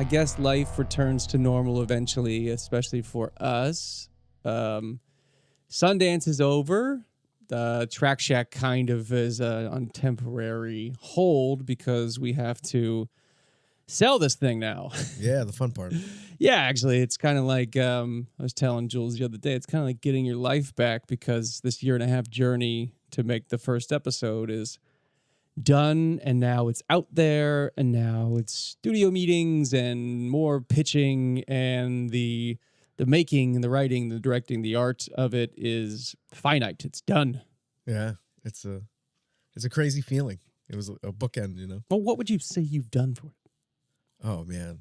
I guess life returns to normal eventually, especially for us. Sundance is over. The Track Shack kind of is on temporary hold because we have to sell this thing now. Yeah, the fun part. Yeah, actually, it's kind of like I was telling Jules the other day. It's kind of like getting your life back because this year and a half journey to make the first episode is done, and now it's out there, and now it's studio meetings and more pitching, and the making and the writing, the directing, the art of it is finite. It's done. Yeah, it's a crazy feeling. It was a bookend, you know. Well, what would you say you've done for it? Oh man,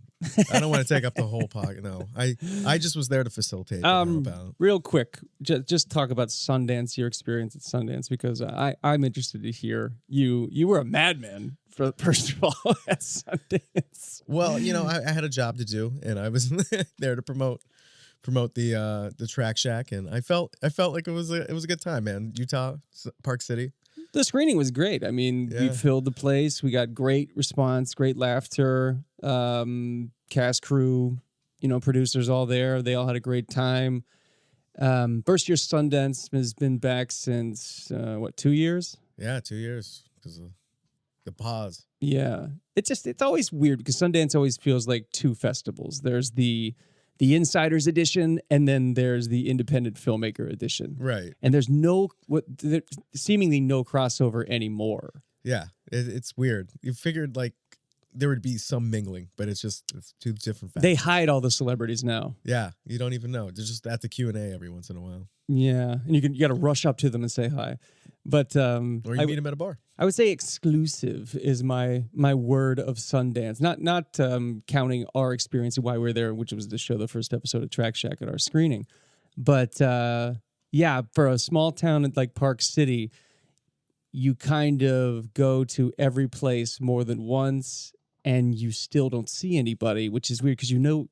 I don't want to take up the whole pocket. No, I just was there to facilitate. And help out. Real quick, just talk about Sundance, your experience at Sundance, because I'm interested to hear you were a madman for first of all at Sundance. Well, you know, I had a job to do, and I was there to promote the Track Shack, and I felt like it was a good time, man. Utah, Park City. The screening was great. I mean, we filled the place. We got great response, great laughter. Cast, crew, producers all there. They all had a great time. First year Sundance has been back since 2 years? Yeah, 2 years because of the pause. Yeah, it's always weird because Sundance always feels like two festivals. There's the Insiders edition, and then there's the Independent Filmmaker edition. Right. And there's seemingly no crossover anymore. Yeah, it's weird. You figured like there would be some mingling, but it's two different factors. They hide all the celebrities now. Yeah, you don't even know. They're just at the Q&A every once in a while. Yeah, and you got to rush up to them and say hi. But or you meet them at a bar. I would say exclusive is my word of Sundance. Not counting our experience and why we're there, which was to show the first episode of Track Shack at our screening. But yeah, for a small town like Park City, you kind of go to every place more than once, and you still don't see anybody, which is weird because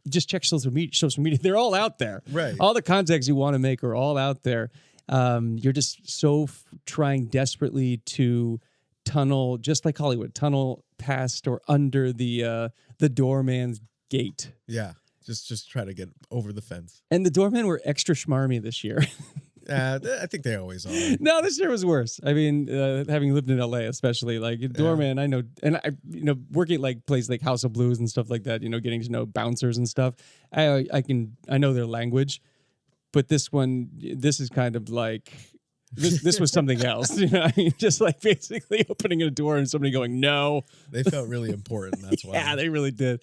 just check social media. They're all out there. Right. All the contacts you want to make are all out there. You're just so trying desperately to tunnel, just like Hollywood, tunnel past or under the doorman's gate. Yeah, just try to get over the fence. And the doormen were extra schmarmy this year. I think they always are. No, this year was worse. I mean, having lived in LA, especially, like doorman, I know, and I, working at like places like House of Blues and stuff like that, getting to know bouncers and stuff. I know their language, but this is kind of like this was something else. I mean, just like basically opening a door and somebody going no. They felt really important. That's why. Yeah, they really did.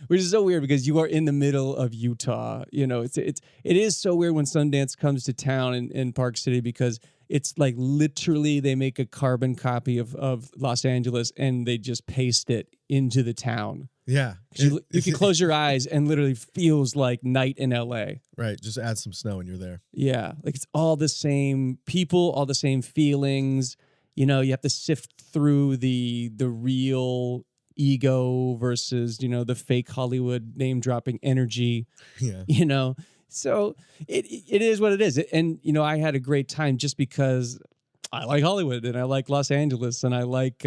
Which is so weird because you are in the middle of Utah. It is so weird when Sundance comes to town in Park City because it's like literally they make a carbon copy of Los Angeles and they just paste it into the town. Yeah. You can close your eyes and literally feels like night in LA. Right. Just add some snow and you're there. Yeah. Like it's all the same people, all the same feelings. You have to sift through the real ego versus, the fake Hollywood name dropping energy. Yeah. So it is what it is. And, I had a great time just because I like Hollywood and I like Los Angeles and I like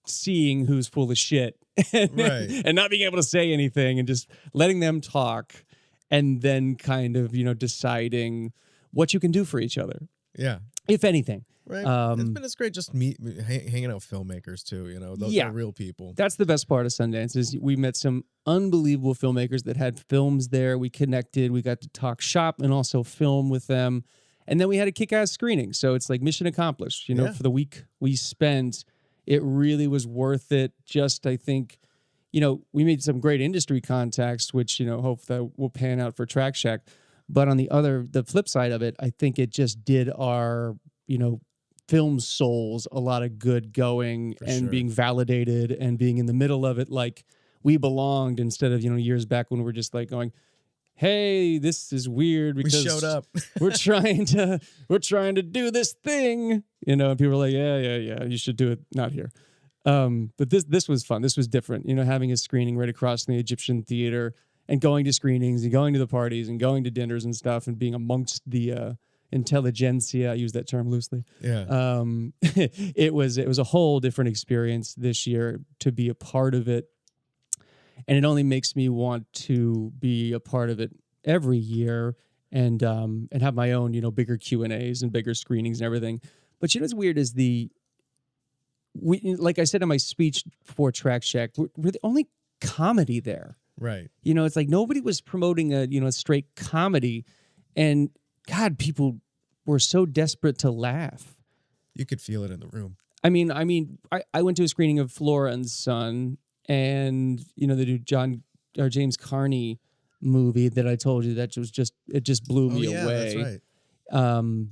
seeing who's full of shit and not being able to say anything and just letting them talk and then kind of, deciding what you can do for each other. Yeah. If anything. Right. It's great just hanging out with filmmakers too, Those are real people. That's the best part of Sundance is we met some unbelievable filmmakers that had films there. We connected, we got to talk shop and also film with them. And then we had a kick-ass screening. So it's like mission accomplished, for the week we spent. It really was worth it. Just, I think, we made some great industry contacts, which, hope that will pan out for Track Shack. But on the flip side of it, I think it just did our, film souls a lot of good going being validated and being in the middle of it like we belonged instead of, years back when we're just like going, hey, this is weird because we showed up. we're trying to do this thing, and people are like, yeah, you should do it, not here. But this was fun. This was different, having a screening right across from the Egyptian Theater and going to screenings and going to the parties and going to dinners and stuff and being amongst the intelligentsia. I use that term loosely. Yeah. It was a whole different experience this year to be a part of it. and it only makes me want to be a part of it every year and have my own, bigger Q&As and bigger screenings and everything. But what's weird is like I said in my speech for Track Shack, we're the only comedy there. Right. It's like nobody was promoting a straight comedy, and God, people were so desperate to laugh. You could feel it in the room. I mean, I went to a screening of Flora and Son, and the new James Carney movie that I told you that it just blew me away. That's right.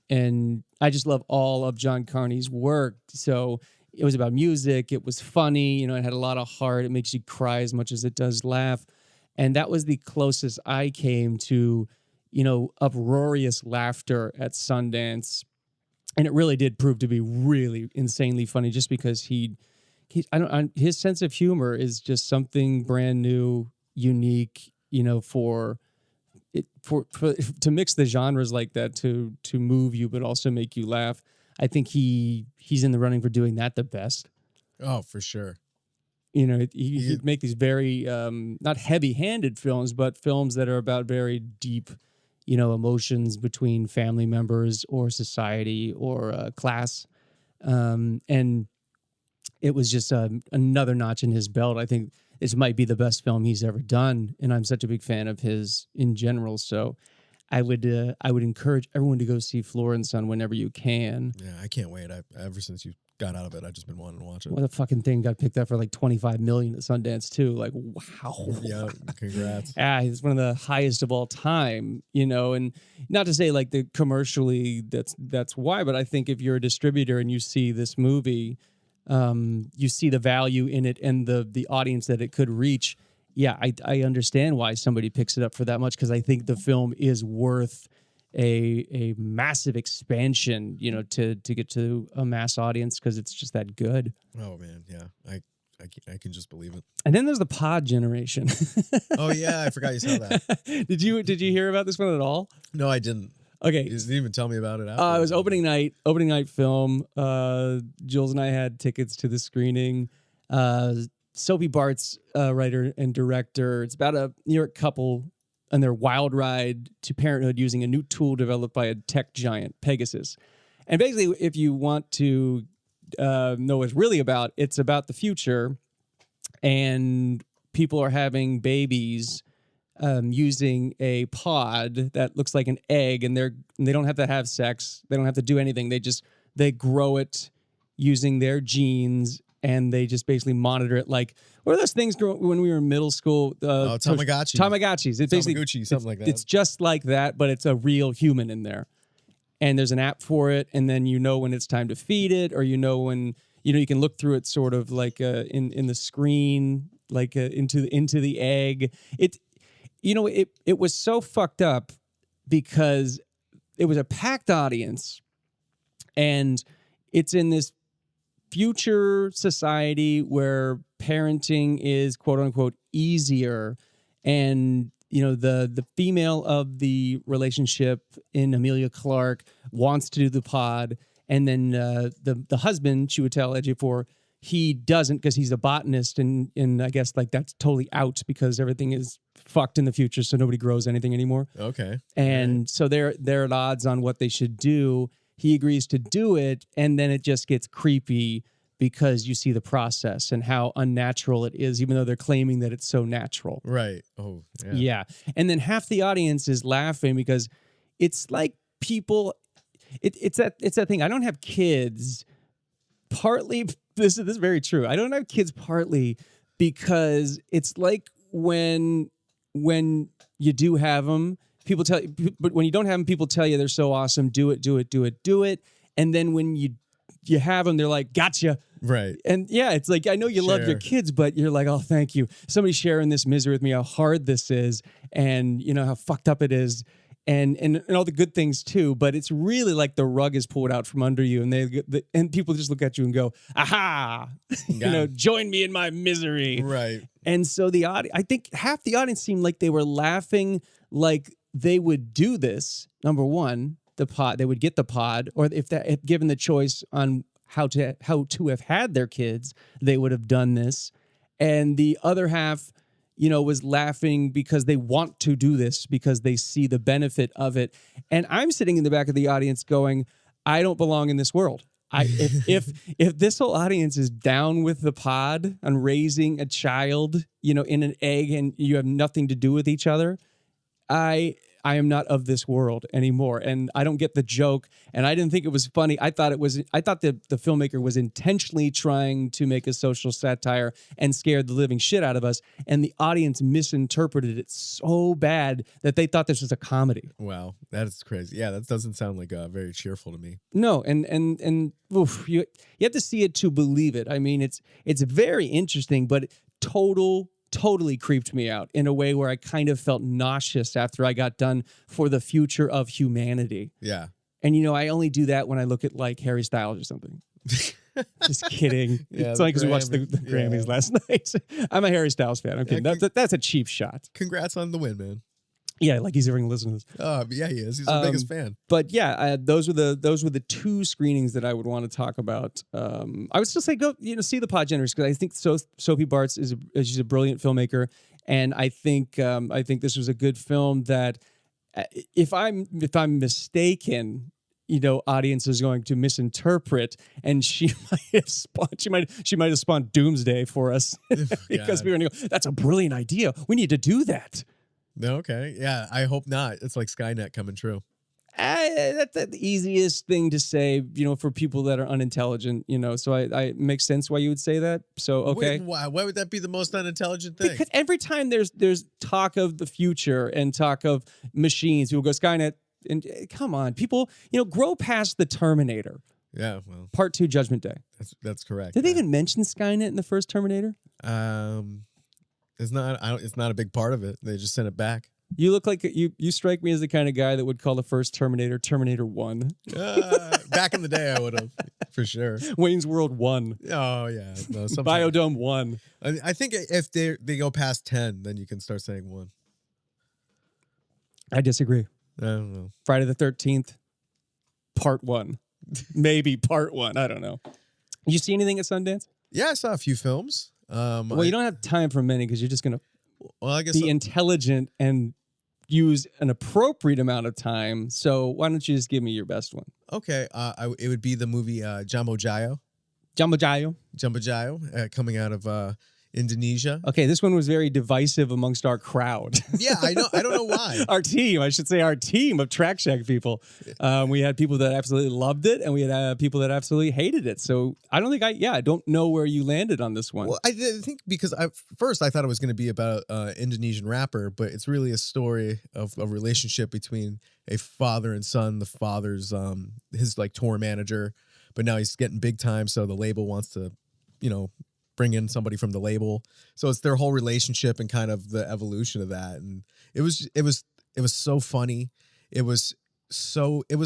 And I just love all of John Carney's work. So it was about music. It was funny. It had a lot of heart. It makes you cry as much as it does laugh. And that was the closest I came to, uproarious laughter at Sundance. And it really did prove to be really insanely funny, just because his sense of humor is just something brand new, unique, to mix the genres like that, to move you but also make you laugh. I think he's in the running for doing that the best. Oh, for sure. He'd make these very not heavy-handed films, but films that are about very deep, emotions between family members or society or class, and it was just another notch in his belt. I think this might be the best film he's ever done, and I'm such a big fan of his in general. So I would encourage everyone to go see Flora and Son whenever you can. Yeah, I can't wait. Ever since you got out of it, I've just been wanting to watch it. What a fucking thing got picked up for like $25 million at Sundance too. Like, wow. Yeah, congrats. It's one of the highest of all time, and not to say like the commercially that's why, but I think if you're a distributor and you see this movie, you see the value in it and the audience that it could reach. Yeah, I understand why somebody picks it up for that much, because I think the film is worth a massive expansion, to get to a mass audience, because it's just that good. Oh man, yeah, I can just believe it. And then there's the pod generation. Oh yeah, I forgot you saw that. Did you hear about this one at all? No, I didn't. Okay, You didn't even tell me about it. it was opening night film. Jules and I had tickets to the screening. Sophie Bart's writer and director. It's about a New York couple on their wild ride to parenthood using a new tool developed by a tech giant, Pegasus. And basically, if you want to know what it's really about, it's about the future, and people are having babies using a pod that looks like an egg, and they don't have to have sex. They don't have to do anything. They grow it using their genes, and they just basically monitor it. Like, what are those things when we were in middle school? Tamagotchi. Tamagotchis. It's basically Tamagotchi, something like that. It's just like that, but it's a real human in there. And there's an app for it, and then when it's time to feed it, or when you can look through it sort of like in the screen, like into the egg. It was so fucked up because it was a packed audience, and it's in this future society where parenting is quote unquote easier, and the female of the relationship in Amelia Clark wants to do the pod, and then the husband, she would tell Ejiofor, he doesn't, because he's a botanist, and I guess like that's totally out because everything is fucked in the future, so nobody grows anything anymore. Okay. And so they're at odds on what they should do. He agrees to do it, and then it just gets creepy because you see the process and how unnatural it is, even though they're claiming that it's so natural. Right. Oh, yeah. Yeah. And then half the audience is laughing because it's like people, it's that thing. I don't have kids partly, this is very true. I don't have kids partly because it's like when you do have them, people tell you, but when you don't have them, people tell you they're so awesome. Do it. And then when you have them, they're like, gotcha. Right. And yeah, it's like, I know you love your kids, but you're like, oh, thank you. Somebody's sharing this misery with me, how hard this is, and how fucked up it is, and all the good things too. But it's really like the rug is pulled out from under you, and people just look at you and go, aha, join me in my misery. Right. And so I think half the audience seemed like they were laughing like they would do this. Number one, the pod, they would get the pod, or if given the choice on how to have had their kids, they would have done this. and the other half, you know, was laughing because they want to do this because they see the benefit of it. And I'm sitting in the back of the audience going, I don't belong in this world. If this whole audience is down with the pod on raising a child, you know, in an egg, and you have nothing to do with each other, I am not of this world anymore, and I don't get the joke. And I didn't think it was funny. I thought that the filmmaker was intentionally trying to make a social satire and scared the living shit out of us. And the audience misinterpreted it so bad that they thought this was a comedy. Wow, that is crazy. Yeah, that doesn't sound like very cheerful to me. No, and oof, you have to see it to believe it. I mean, it's very interesting, but totally creeped me out in a way where I kind of felt nauseous after I got done for the future of humanity. Yeah. And, you know, I only do that when I look at like Harry Styles or something. Just kidding. Yeah, it's only because we watched the Grammys last night. I'm a Harry Styles fan. I'm kidding. That's a cheap shot. Congrats on the win, man. Yeah, like he's ever going to listen to this. Oh, yeah, he is. He's the biggest fan. But yeah, those were the two screenings that I would want to talk about. I would still say go, you know, see the Podgenerators, because I think Sophie Bartz she's a brilliant filmmaker, and I think this was a good film that, if I'm mistaken, you know, audience is going to misinterpret, and she might have spawned doomsday for us because we were going to go, that's a brilliant idea. We need to do that. No, okay. Yeah, I hope not. It's like Skynet coming true. That's the easiest thing to say, you know, for people that are unintelligent, you know. So I makes sense why you would say that. So okay, why would that be the most unintelligent thing? Because every time there's talk of the future and talk of machines, people go Skynet, and come on, people, you know, grow past the Terminator. Yeah, well, Part 2, Judgment Day. That's correct. Did they even mention Skynet in the first Terminator? It's not. It's not a big part of it. They just sent it back. You look like you strike me as the kind of guy that would call the first Terminator 1. Back in the day, I would have, for sure. Wayne's World 1. Oh yeah, no, Biodome 1. I think if they go past 10, then you can start saying 1. I disagree. I don't know. Friday the 13th, Part 1, maybe Part 1. I don't know. You see anything at Sundance? Yeah, I saw a few films. Well, you don't have time for many because you're just gonna I guess be intelligent and use an appropriate amount of time. So why don't you just give me your best one? Okay, it would be the movie Jamojaya. Jamojaya, coming out of Indonesia. Okay, this one was very divisive amongst our crowd. Yeah, I know. I don't know why. Our team of Track Shack people. We had people that absolutely loved it, and we had people that absolutely hated it. So I don't know where you landed on this one. Well, I think because first I thought it was going to be about an Indonesian rapper, but it's really a story of a relationship between a father and son. The father's his like tour manager, but now he's getting big time, so the label wants to, you know, bring in somebody from the label. So it's their whole relationship and kind of the evolution of that. And it was so funny. It was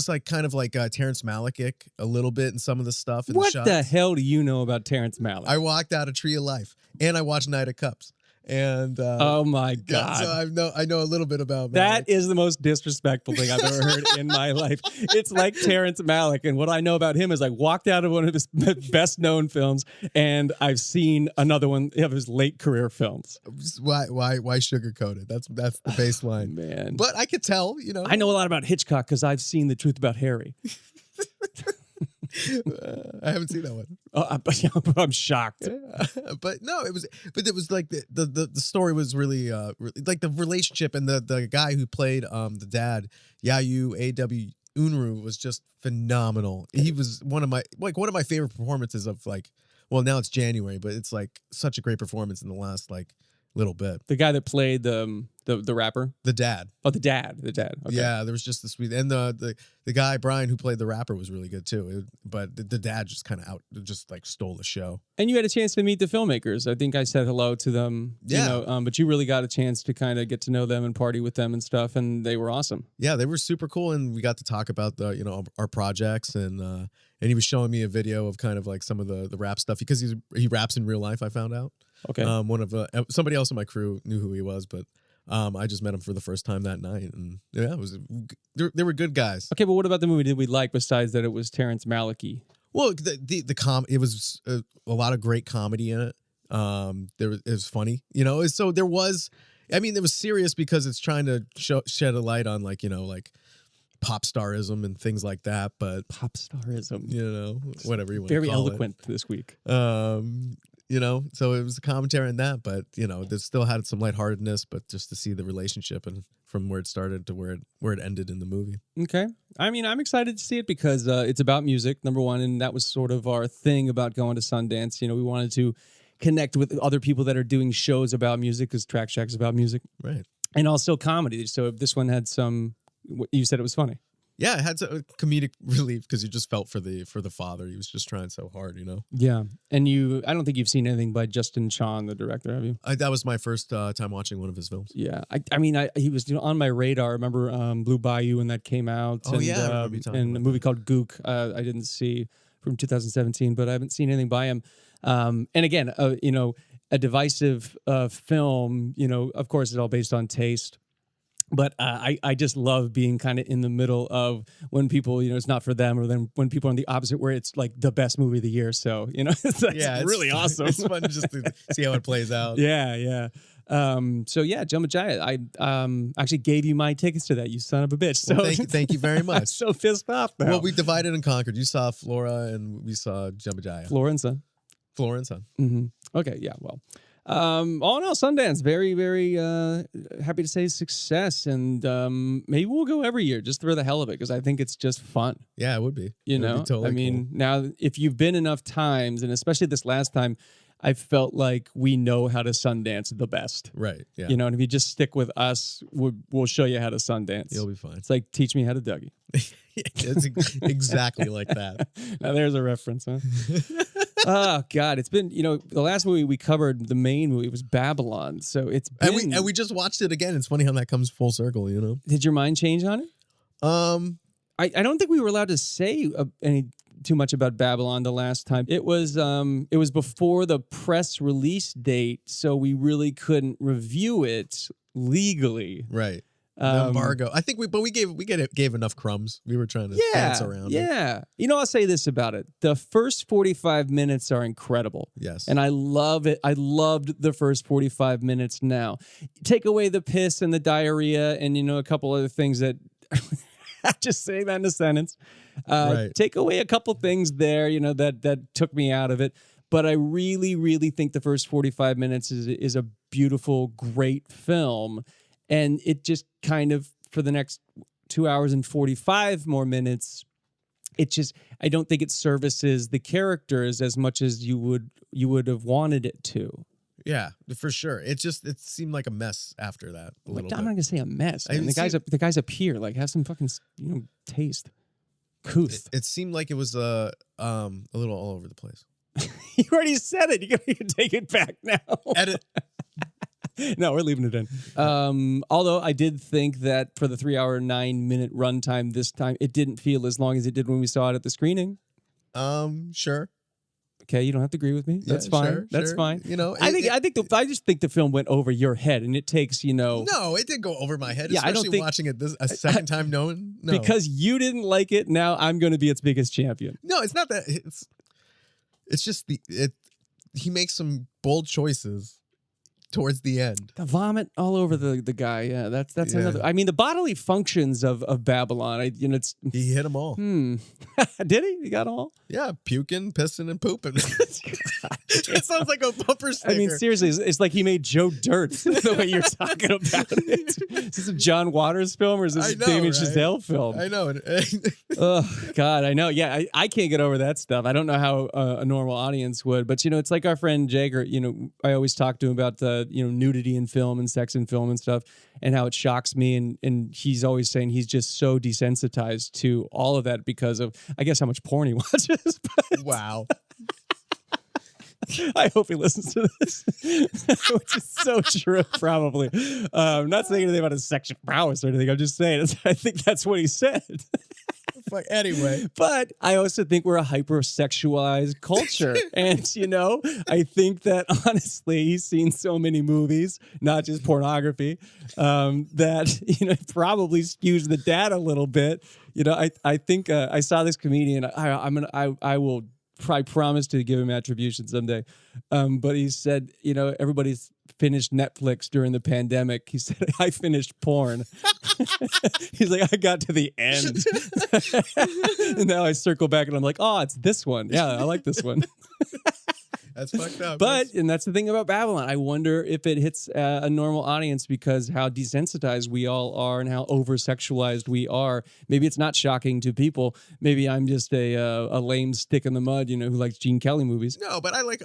like kind of like Terrence Malick a little bit in some of the stuff. What the hell do you know about Terrence Malick? I walked out of Tree of Life and I watched Knight of Cups. And oh my God. So I know a little bit about Malick. That is the most disrespectful thing I've ever heard in my life. It's like Terrence Malick, and what I know about him is I walked out of one of his best known films, and I've seen another one of his late career films. Why sugarcoat it? That's the baseline. Man. But I could tell, you know. I know a lot about Hitchcock because I've seen The Truth About Harry. I haven't seen that one. I'm shocked. But no, it was like the story was really like the relationship, and the guy who played the dad, Yayu A.W. Unru, was just phenomenal. He was one of my favorite performances of like, well, now it's January, but it's like such a great performance in the last like little bit. The guy that played the rapper? The dad. Oh, the dad. Okay. Yeah, there was just the sweet, and the guy Brian who played the rapper was really good too. But the dad just kind of just like stole the show. And you had a chance to meet the filmmakers. I think I said hello to them. Yeah. You know, but you really got a chance to kind of get to know them and party with them and stuff, and they were awesome. Yeah, they were super cool, and we got to talk about our projects, and he was showing me a video of kind of like some of the rap stuff because he raps in real life. I found out. Okay. One of somebody else in my crew knew who he was, but I just met him for the first time that night, and yeah, they were good guys. Okay, but what about the movie did we like besides that it was Terrence Malick-y? Well, it was a lot of great comedy in it. It was funny, so there was, I mean, it was serious because it's trying to shed a light on like, like pop starism and things like that, but Pop starism, whatever you want very to call eloquent this week. So it was a commentary on that, but they still had some lightheartedness, but just to see the relationship and from where it started to where it ended in the movie. Okay. I mean, I'm excited to see it because it's about music, number one, and that was sort of our thing about going to Sundance. We wanted to connect with other people that are doing shows about music, because Track Shack's about music. Right. And also comedy. So if this one had you said it was funny. Yeah, it had a comedic relief because you just felt for the father. He was just trying so hard, Yeah, and I don't think you've seen anything by Justin Chon, the director, have you? That was my first time watching one of his films. Yeah, I mean, he was on my radar. I remember Blue Bayou when that came out. Oh, yeah, I remember you talking and about a movie that. called Gook. I didn't see from 2017, but I haven't seen anything by him. And again, a divisive film. Of course, it's all based on taste. But I just love being kind of in the middle of when people, it's not for them, or then when people are on the opposite, where it's like the best movie of the year. So, it's really awesome. It's fun just to see how it plays out. Yeah, yeah. So yeah, Jamojaya. I actually gave you my tickets to that, you son of a bitch. So Well, thank you very much. I'm so pissed off now. Well, we divided and conquered. You saw Flora and we saw Jamojaya. Flora and Son. Flora and Son. Mm-hmm. Okay, yeah, well. All in all, Sundance, very, very happy to say success, and maybe we'll go every year just for the hell of it, because I think it's just fun. Yeah, it would be. You It would know, be totally I mean, cool. now if you've been enough times, and especially this last time, I felt like we know how to Sundance the best. Right. Yeah. And if you just stick with us, we'll show you how to Sundance. You'll be fine. It's like teach me how to Dougie. It's exactly like that. Now there's a reference, huh? Oh God, it's been the last movie we covered, the main movie, was Babylon. So it's been, And we just watched it again. It's funny how that comes full circle. Did your mind change on it? I don't think we were allowed to say too much about Babylon the last time. It was before the press release date, so we really couldn't review it legally. Right. The embargo. I think we gave enough crumbs. We were trying to dance around it. Yeah. I'll say this about it. The first 45 minutes are incredible. Yes. And I love it. I loved the first 45 minutes now. Take away the piss and the diarrhea and, a couple other things that just saying that in a sentence. Right. Take away a couple things there, that took me out of it. But I really, really think the first 45 minutes is a beautiful, great film. And it just kind of, for the next 2 hours and 45 more minutes, I don't think it services the characters as much as you would have wanted it to. Yeah, for sure. It seemed like a mess after that. I'm not gonna say a mess. Man. The guy's up here. Like, have some fucking taste. Couth. It seemed like it was a little all over the place. You already said it. You can take it back now. Edit. No, we're leaving it in. Although I did think that for the 3 hour, 9 minute runtime this time, it didn't feel as long as it did when we saw it at the screening. Sure. Okay, you don't have to agree with me. That's fine. Sure, That's sure. fine. I just think the film went over your head, and it takes No, it did go over my head. Yeah, I don't especially think- watching it a second time. No, because you didn't like it. Now I'm going to be its biggest champion. no, it's not that. It's just he makes some bold choices towards the end. The vomit all over the guy. Yeah, that's Yeah. another. I mean, the bodily functions of Babylon. It's. He hit them all. Did he? He got them all. Yeah, puking, pissing, and pooping. It sounds like a bumper sticker. I mean, seriously, it's like he made Joe Dirt the way you're talking about it. Is this a John Waters film or is this a Damien Chazelle film? I know. Oh, God, I know. Yeah, I can't get over that stuff. I don't know how a normal audience would, but, it's like our friend Jagger, I always talk to him about nudity in film and sex in film and stuff and how it shocks me. And he's always saying he's just so desensitized to all of that because of, I guess, how much porn he watches. But Wow. I hope he listens to this, which is so true, probably. I'm not saying anything about his sexual prowess or anything. I'm just saying, I think that's what he said. Anyway. But I also think we're a hypersexualized culture. And, I think that, honestly, he's seen so many movies, not just pornography, that, it probably skews the data a little bit. I think I saw this comedian. I will I promised to give him attribution someday. But he said, everybody's finished Netflix during the pandemic. He said, I finished porn. He's like, I got to the end. And now I circle back and I'm like, oh, it's this one. Yeah, I like this one. That's fucked up. And that's the thing about Babylon. I wonder if it hits a normal audience because how desensitized we all are and how over-sexualized we are. Maybe it's not shocking to people. Maybe I'm just a lame stick in the mud, who likes Gene Kelly movies. No, but I like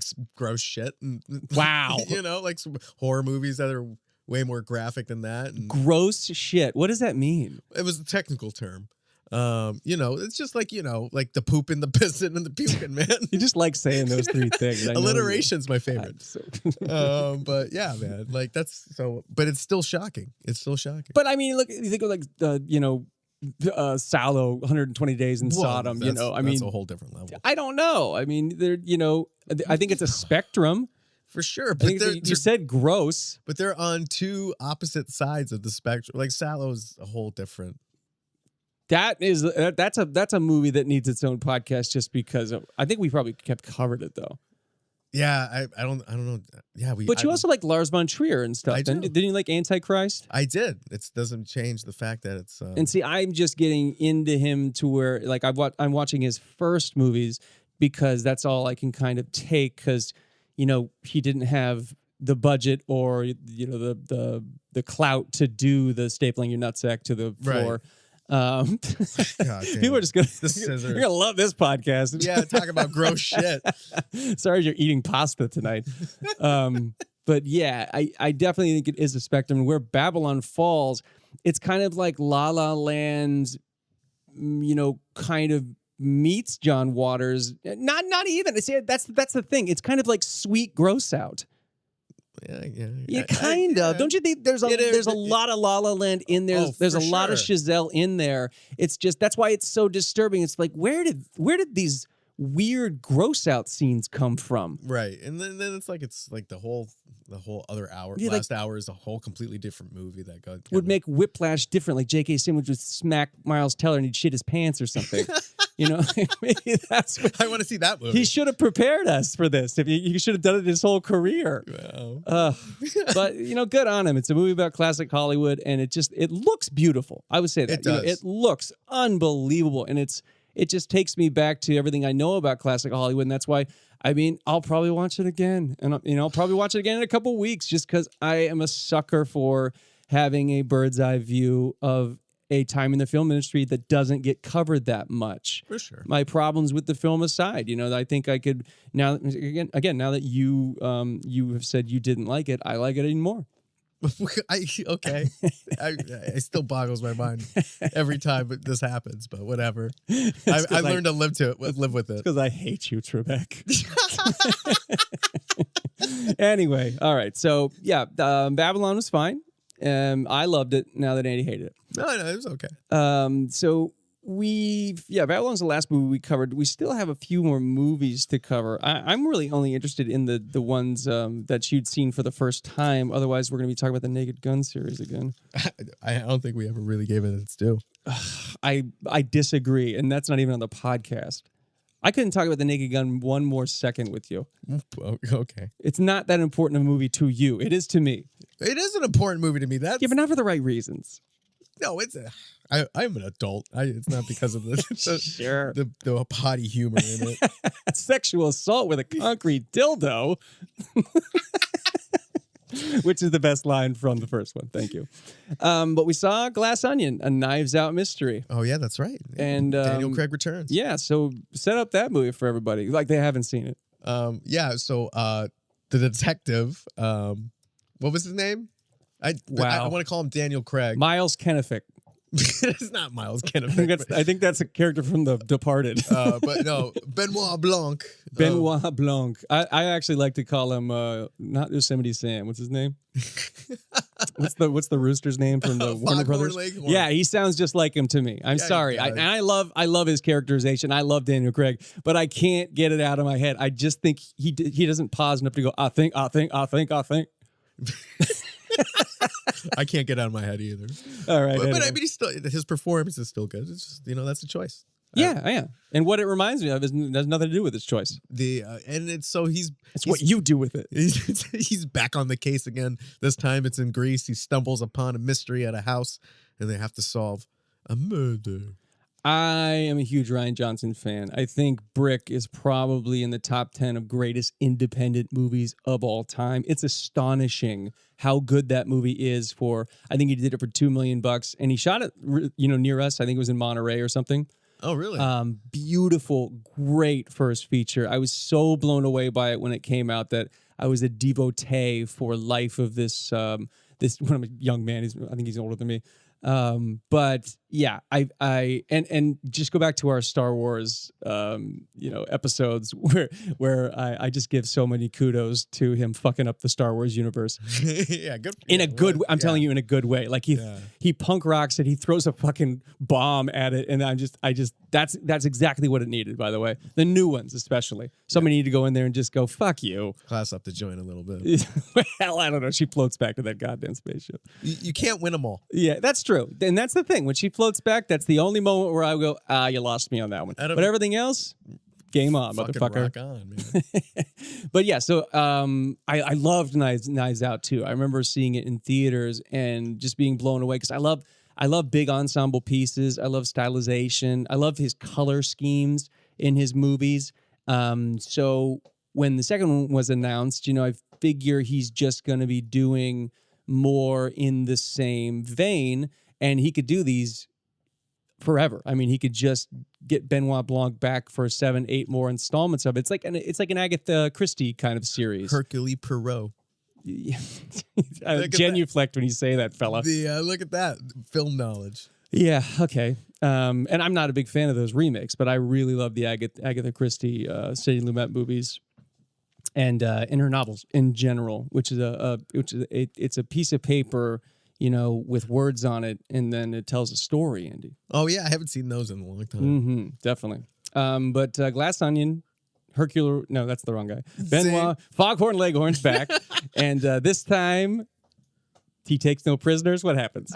some gross shit. And, wow. Like some horror movies that are way more graphic than that. And gross shit. What does that mean? it was a technical term. It's just like the pooping, the pissing, and the puking, man. You just like saying those three things. Alliteration's my favorite. But yeah, man, like that's so. But it's still shocking. It's still shocking. But I mean, look, you think of like Sallow, 120 Days in Sodom. That's a whole different level. I don't know. I mean, I think it's a spectrum. For sure, but you said gross, but they're on two opposite sides of the spectrum. Like Sallow's a whole different. That's a movie that needs its own podcast just because I think we probably kept covered it though. Yeah, I don't know. Yeah, But you also like Lars von Trier and stuff. Didn't you like Antichrist? I did. It doesn't change the fact that it's. And see, I'm just getting into him to where like I'm watching his first movies because that's all I can kind of take because he didn't have the budget or the clout to do the stapling your nutsack to the floor. Right. People are just you're gonna love this podcast. Yeah, talk about gross shit. Sorry you're eating pasta tonight. But yeah, I definitely think it is a spectrum. Where Babylon falls, it's kind of like La La Land, kind of meets John Waters. Not even. See, that's the thing. It's kind of like Sweet Gross Out. Yeah, kind of. Don't you think there's a lot of La La Land in there? There's a lot of Chazelle in there. It's just that's why it's so disturbing. It's like where did these weird gross out scenes come from? Right, and then it's like the whole other hour. Yeah, last hour is a whole completely different movie that would make Whiplash different. Like J.K. Simmons would smack Miles Teller and he'd shit his pants or something. Maybe that's what I want to see that movie. He should have prepared us for this. If he should have done it his whole career. Wow. But good on him. It's a movie about classic Hollywood, and it looks beautiful. I would say that it does. It looks unbelievable, and it just takes me back to everything I know about classic Hollywood, and that's why. I mean, I'll probably watch it again, and I'll probably watch it again in a couple of weeks, just because I am a sucker for having a bird's eye view of a time in the film industry that doesn't get covered that much. For sure. My problems with the film aside, I think I could now that you have said you didn't like it, I like it even more. Okay. It still boggles my mind every time this happens, but whatever. I learned to live with it. Because I hate you, Trebek. Anyway, all right. So yeah, Babylon was fine. I loved it. Now that Andy hated it. No, it was okay. So Babylon's the last movie we covered. We still have a few more movies to cover. I'm really only interested in the ones that you'd seen for the first time. Otherwise, we're going to be talking about the Naked Gun series again. I don't think we ever really gave it its due. I disagree, and that's not even on the podcast. I couldn't talk about the Naked Gun one more second with you. Okay. It's not that important a movie to you. It is to me. It is an important movie to me. Yeah, but not for the right reasons. No, I'm an adult. It's not because of Sure. the potty humor in it. Sexual assault with a concrete dildo. Which is the best line from the first one. Thank you. But we saw Glass Onion, a Knives Out mystery. Oh, yeah, that's right. And Daniel Craig returns. Yeah, so set up that movie for everybody. Like they haven't seen it. So the detective, what was his name? I want to call him Daniel Craig. Miles Kennefic. It's not Miles Kennefic. I think that's a character from The Departed. But no, Benoit Blanc. Benoit Blanc. I actually like to call him not Yosemite Sam. What's his name? What's the rooster's name from the Warner Brothers? Leghorn. Yeah, he sounds just like him to me. I'm sorry. I love his characterization. I love Daniel Craig, but I can't get it out of my head. I just think he doesn't pause enough to go, I think. I can't get out of my head either. All right. But I mean, his performance is still good. It's just, that's a choice. Yeah. And what it reminds me of has nothing to do with his choice. And it's so It's what you do with it. He's back on the case again. This time it's in Greece. He stumbles upon a mystery at a house, and they have to solve a murder. I am a huge Rian Johnson fan. I think Brick is probably in the top 10 of greatest independent movies of all time. It's astonishing how good that movie is for, I think he did it for $2 million, and he shot it, near us. I think it was in Monterey or something. Oh, really? Beautiful, great first feature. I was so blown away by it when it came out that I was a devotee for life of this, this when I'm a young man. I think he's older than me. But yeah, and just go back to our Star Wars, episodes where I just give so many kudos to him fucking up the Star Wars universe. Yeah, good. In a good way. I'm telling you, in a good way. Like he punk rocks it. He throws a fucking bomb at it. And that's exactly what it needed, by the way. The new ones, especially. Somebody need to go in there and just go, fuck you. Class up the joint a little bit. Well, I don't know. She floats back to that goddamn spaceship. You can't win them all. Yeah, that's true. And that's the thing. When she floats back, that's the only moment where I go, you lost me on that one. But everything else, game on, motherfucker. Rock on, man. But yeah, so I loved Knives Out too. I remember seeing it in theaters and just being blown away because I love big ensemble pieces. I love stylization. I love his color schemes in his movies. So when the second one was announced, I figure he's just going to be doing more in the same vein, and he could do these forever. I mean, he could just get Benoit Blanc back for 7-8 more installments of it. It's like an Agatha Christie kind of series. Hercule Poirot. Genuflect when you say that, fella. Look at that film knowledge. Yeah, okay. And I'm not a big fan of those remakes, but I really love the Agatha Christie Sidney Lumet movies and her novels in general, which is it's a piece of paper, with words on it, and then it tells a story, Andy. Oh yeah, I haven't seen those in a long time. Mm-hmm, definitely. But Glass Onion, Hercule, no, that's the wrong guy. Benoit, Foghorn Leghorn's back, and this time he takes no prisoners. What happens?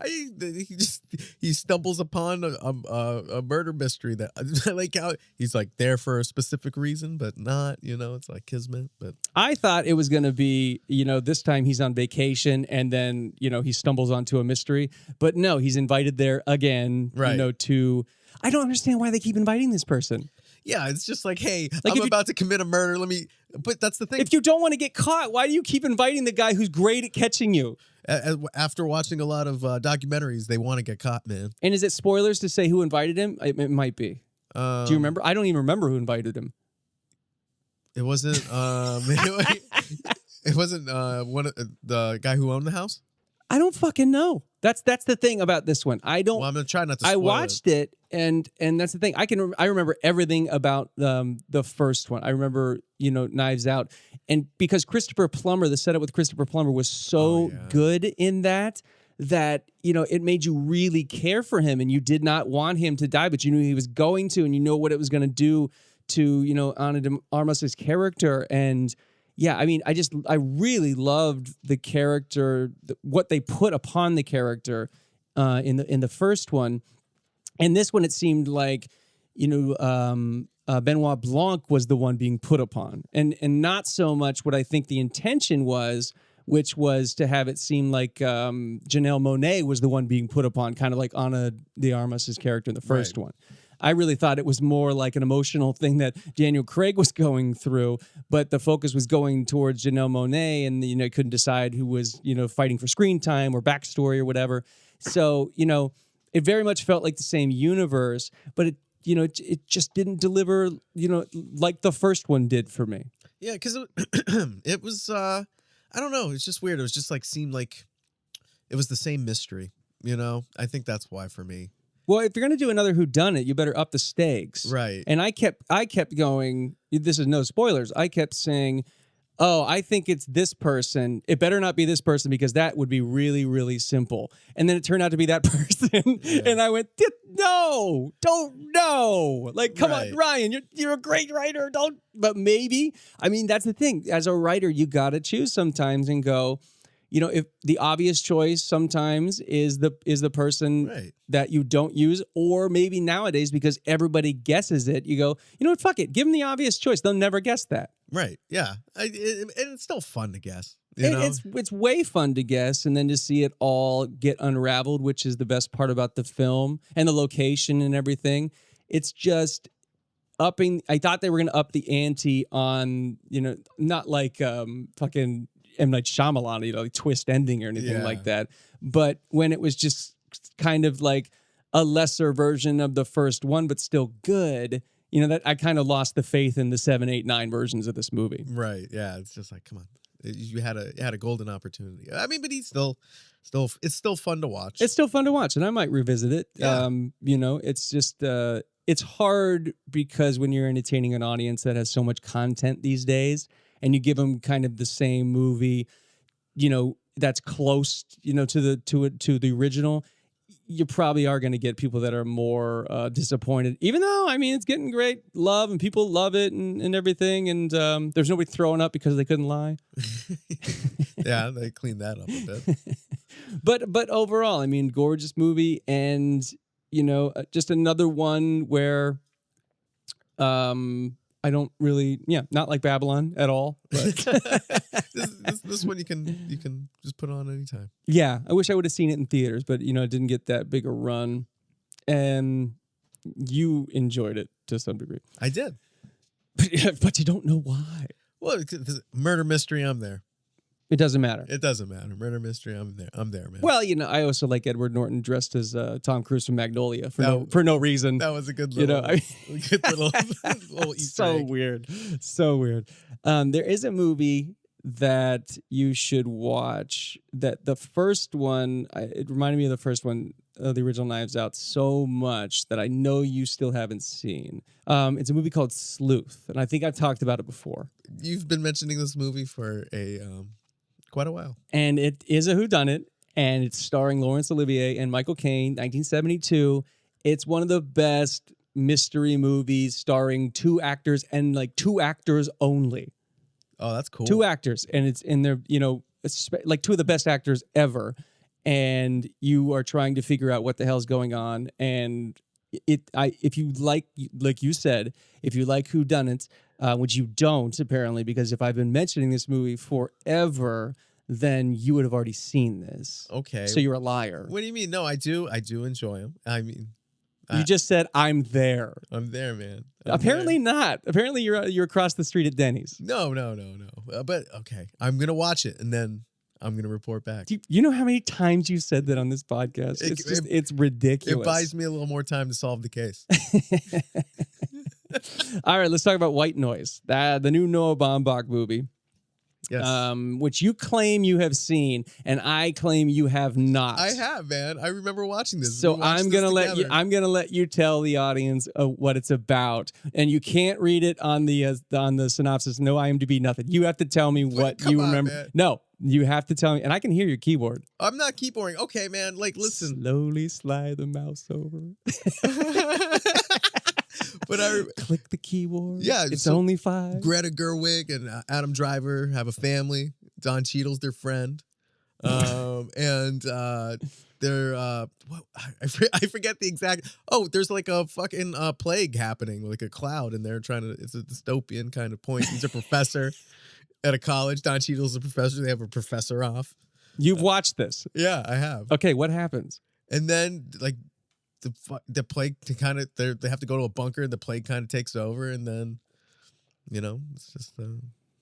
He stumbles upon a murder mystery that I like how he's like there for a specific reason, but not. It's like kismet. But I thought it was going to be, this time he's on vacation and then he stumbles onto a mystery, but no, he's invited there again. Right. To I don't understand why they keep inviting this person. Yeah, it's just like, hey, I'm about to commit a murder. But that's the thing. If you don't want to get caught, why do you keep inviting the guy who's great at catching you? After watching a lot of documentaries, they want to get caught, man. And is it spoilers to say who invited him? It might be. Do you remember? I don't even remember who invited him. It wasn't. It wasn't one of the guy who owned the house. I don't fucking know. That's the thing about this one. I don't. Well, I'm gonna try not to. Spoil I watched it, and that's the thing. I remember everything about the first one. I remember Knives Out, and because Christopher Plummer, the setup with Christopher Plummer was so good in that it made you really care for him, and you did not want him to die, but you knew he was going to, and what it was going to do to Ana de Armas's character. And yeah, I mean, I really loved the character, what they put upon the character in the first one, and this one it seemed like Benoit Blanc was the one being put upon, and not so much what I think the intention was, which was to have it seem like Janelle Monáe was the one being put upon, kind of like Ana de Armas's character in the first one. I really thought it was more like an emotional thing that Daniel Craig was going through, but the focus was going towards Janelle Monáe, and couldn't decide who was fighting for screen time or backstory or whatever. So it very much felt like the same universe, but it just didn't deliver like the first one did for me. Yeah, because it was I don't know, it's just weird. It was just like seemed like it was the same mystery. I think that's why for me. Well, if you're going to do another whodunit, you better up the stakes. Right. And I kept going, this is no spoilers, I kept saying, oh, I think it's this person. It better not be this person because that would be really, really simple. And then it turned out to be that person. Yeah. And I went, no, don't know. Like, come on, Ryan, you're a great writer. Don't. But maybe, I mean, that's the thing. As a writer, you got to choose sometimes and go, you know, if the obvious choice sometimes is the person Right. that you don't use, or maybe nowadays because everybody guesses it, you go, you know what, fuck it, give them the obvious choice. They'll never guess that. Right. Yeah. And it's still fun to guess. You know? It's way fun to guess, and then to see it all get unraveled, which is the best part about the film and the location and everything. It's just upping. I thought they were going to up the ante on, you know, not like fucking M. Night Shyamalan, you know, like twist ending or anything like that. But when it was just kind of like a lesser version of the first one, but still good, you know, that I kind of lost the faith in the 7, 8, 9 versions of this movie. Right. Yeah. It's just like, come on. You had a golden opportunity. I mean, but he's it's still fun to watch. It's still fun to watch, and I might revisit it. Yeah. You know, it's just it's hard because when you're entertaining an audience that has so much content these days, and you give them kind of the same movie, you know, that's close, you know, to the original, you probably are going to get people that are more disappointed. Even though, I mean, it's getting great love and people love it and everything, and there's nobody throwing up because they couldn't lie. Yeah, they cleaned that up a bit. But overall, I mean, gorgeous movie, and you know, just another one where I don't really, not like Babylon at all. But this one you can just put on anytime. Yeah, I wish I would have seen it in theaters, but you know, it didn't get that big a run, and you enjoyed it to some degree. I did, but you don't know why. Well, because murder mystery, I'm there. It doesn't matter. It doesn't matter. Murder mystery, I'm there, man. Well, you know, I also like Edward Norton dressed as Tom Cruise from Magnolia for no reason. That was a good little, you know, good little Easter so egg. weird, so weird. There is a movie that you should watch. That the first one, it reminded me of the first one, the original Knives Out, so much that I know you still haven't seen. It's a movie called Sleuth, and I think I've talked about it before. You've been mentioning this movie for quite a while. And it is a whodunit, and it's starring Laurence Olivier and Michael Caine, 1972. It's one of the best mystery movies starring two actors, and like two actors only. Oh, that's cool. Two actors, and it's in there, you know, like two of the best actors ever. And you are trying to figure out what the hell's going on. And if you like you said, if you like whodunits, which you don't apparently, because if I've been mentioning this movie forever, then you would have already seen this. Okay. So you're a liar. What do you mean? No, I do enjoy them. I mean, you just said I'm there. I'm there, man. Apparently not. Apparently you're across the street at Denny's. No. But okay, I'm gonna watch it and then I'm gonna report back. You know how many times you said that on this podcast? It's ridiculous. It buys me a little more time to solve the case. All right, let's talk about White Noise, the new Noah Baumbach movie. Yes. Which you claim you have seen, and I claim you have not. I have, man. I remember watching this. So I'm gonna let you tell the audience what it's about, and you can't read it on the synopsis. No IMDb, nothing. You have to tell me what you remember. Man. No, you have to tell me, and I can hear your keyboard. I'm not keyboarding. Okay, man. Like, listen. Slowly slide the mouse over. But I click the keyboard. Yeah, it's only 5. Greta Gerwig and Adam Driver have a family. Don Cheadle's their friend, and they're I forget the exact. Oh, there's like a fucking plague happening, like a cloud, and they're trying to. It's a dystopian kind of point. He's a professor at a college. Don Cheadle's a professor. They have a professor off. You've watched this? Yeah, I have. Okay, what happens? And then like. The plague they have to go to a bunker and the plague kind of takes over, and then you know it's just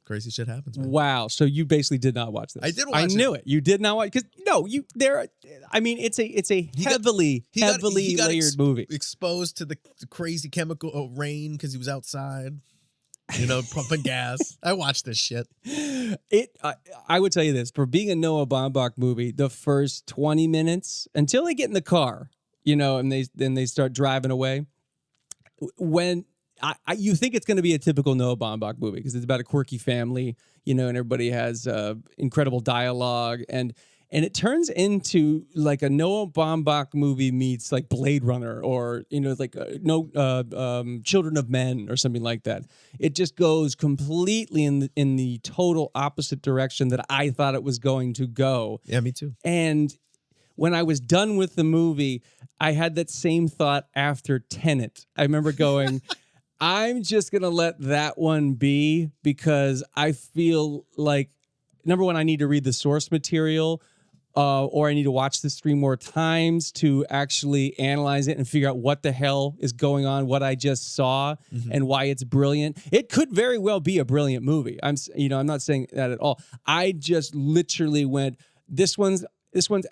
crazy shit happens, man. Wow, so you basically did not watch this. I did watch I knew it. You did not watch, because I mean, it's a heavily layered movie. Exposed to the crazy chemical rain because he was outside, you know, pumping gas. I watched this shit. I would tell you this, for being a Noah Baumbach movie, the first 20 minutes until they get in the car, you know, and they start driving away. When you think it's going to be a typical Noah Baumbach movie because it's about a quirky family, you know, and everybody has incredible dialogue, and and it turns into like a Noah Baumbach movie meets like Blade Runner, or like Children of Men or something like that. It just goes completely in the total opposite direction that I thought it was going to go. Yeah, me too. And when I was done with the movie, I had that same thought after Tenet. I remember going, I'm just going to let that one be, because I feel like, number one, I need to read the source material, or I need to watch this 3 more times to actually analyze it and figure out what the hell is going on, what I just saw, and why it's brilliant. It could very well be a brilliant movie. I'm not saying that at all. I just literally went, this one's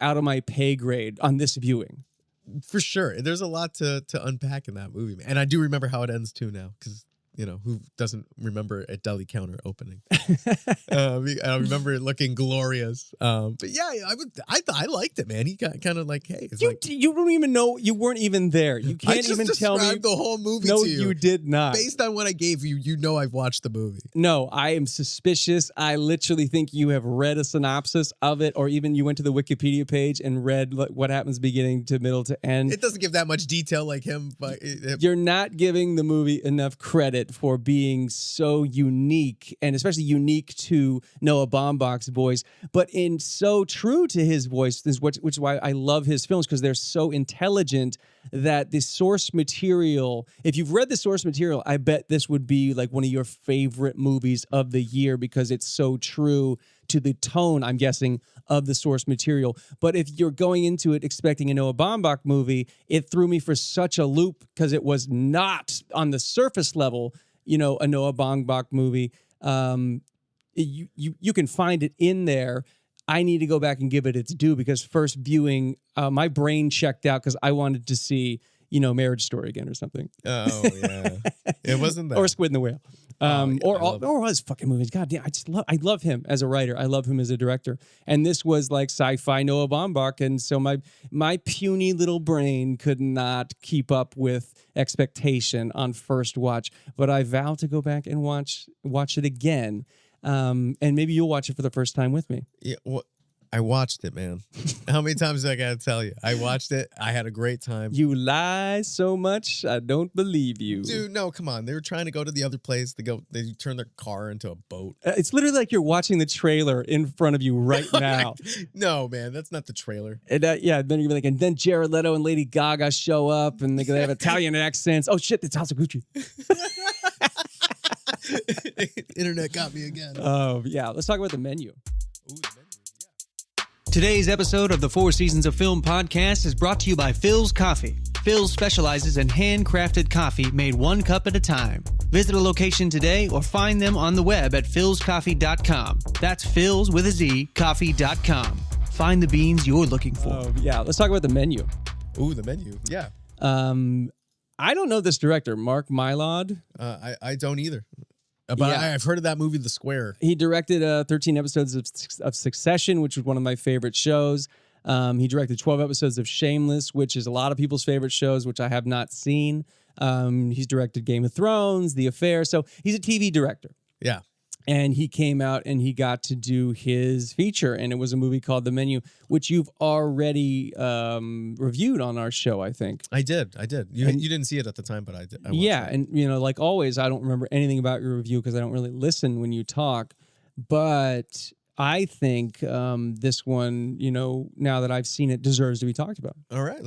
out of my pay grade on this viewing. For sure. There's a lot to unpack in that movie. And I do remember how it ends too now, because, who doesn't remember a deli counter opening? I remember it looking glorious. But yeah, I liked it, man. He got kind of like, hey. You don't even know. You weren't even there. You can't even tell me. I just described the whole movie no, to you. No, you did not. Based on what I gave you, I've watched the movie. No, I am suspicious. I literally think you have read a synopsis of it, or even you went to the Wikipedia page and read what happens beginning to middle to end. It doesn't give that much detail like him. But you're not giving the movie enough credit for being so unique, and especially unique to Noah Baumbach's voice, but in so true to his voice, which is why I love his films, because they're so intelligent that the source material, if you've read the source material, I bet this would be like one of your favorite movies of the year, because it's so true to the tone, I'm guessing, of the source material. But if you're going into it expecting a Noah Baumbach movie, it threw me for such a loop, because it was not on the surface level, a Noah Baumbach movie. You can find it in there. I need to go back and give it its due, because first viewing, my brain checked out because I wanted to see, Marriage Story again or something. Oh yeah, it wasn't that. Or Squid and the Whale. Or all his fucking movies. God damn, I love him as a writer. I love him as a director. And this was like sci-fi Noah Baumbach, and so my puny little brain could not keep up with expectation on first watch. But I vow to go back and watch it again. And maybe you'll watch it for the first time with me. Yeah, well, I watched it, man. How many times do I gotta tell you? I watched it. I had a great time. You lie so much, I don't believe you. Dude, no, come on. They were trying to go to the other place. They turn their car into a boat. It's literally like you're watching the trailer in front of you right now. No, man, that's not the trailer. And yeah, then you're like, and then Jared Leto and Lady Gaga show up, and they have Italian accents. Oh shit, it's House of Gucci. Internet got me again. Oh yeah, let's talk about the menu. Ooh, the menu. Today's episode of the Four Seasons of Film podcast is brought to you by Phil's Coffee. Phil's specializes in handcrafted coffee made 1 cup at a time. Visit a location today or find them on the web at philscoffee.com. That's Phil's with a Z, coffee.com. Find the beans you're looking for. Oh, yeah, let's talk about the menu. Ooh, the menu. Yeah. I don't know this director, Mark Mylod. I don't either. But yeah. I've heard of that movie, The Square. He directed 13 episodes of Succession, which was one of my favorite shows. He directed 12 episodes of Shameless, which is a lot of people's favorite shows, which I have not seen. He's directed Game of Thrones, The Affair. So he's a TV director. Yeah. And he came out and he got to do his feature, and it was a movie called The Menu, which you've already reviewed on our show, I think. I did. You didn't see it at the time, but I did. Yeah, and like always, I don't remember anything about your review because I don't really listen when you talk. But I think this one, now that I've seen it, deserves to be talked about. All right,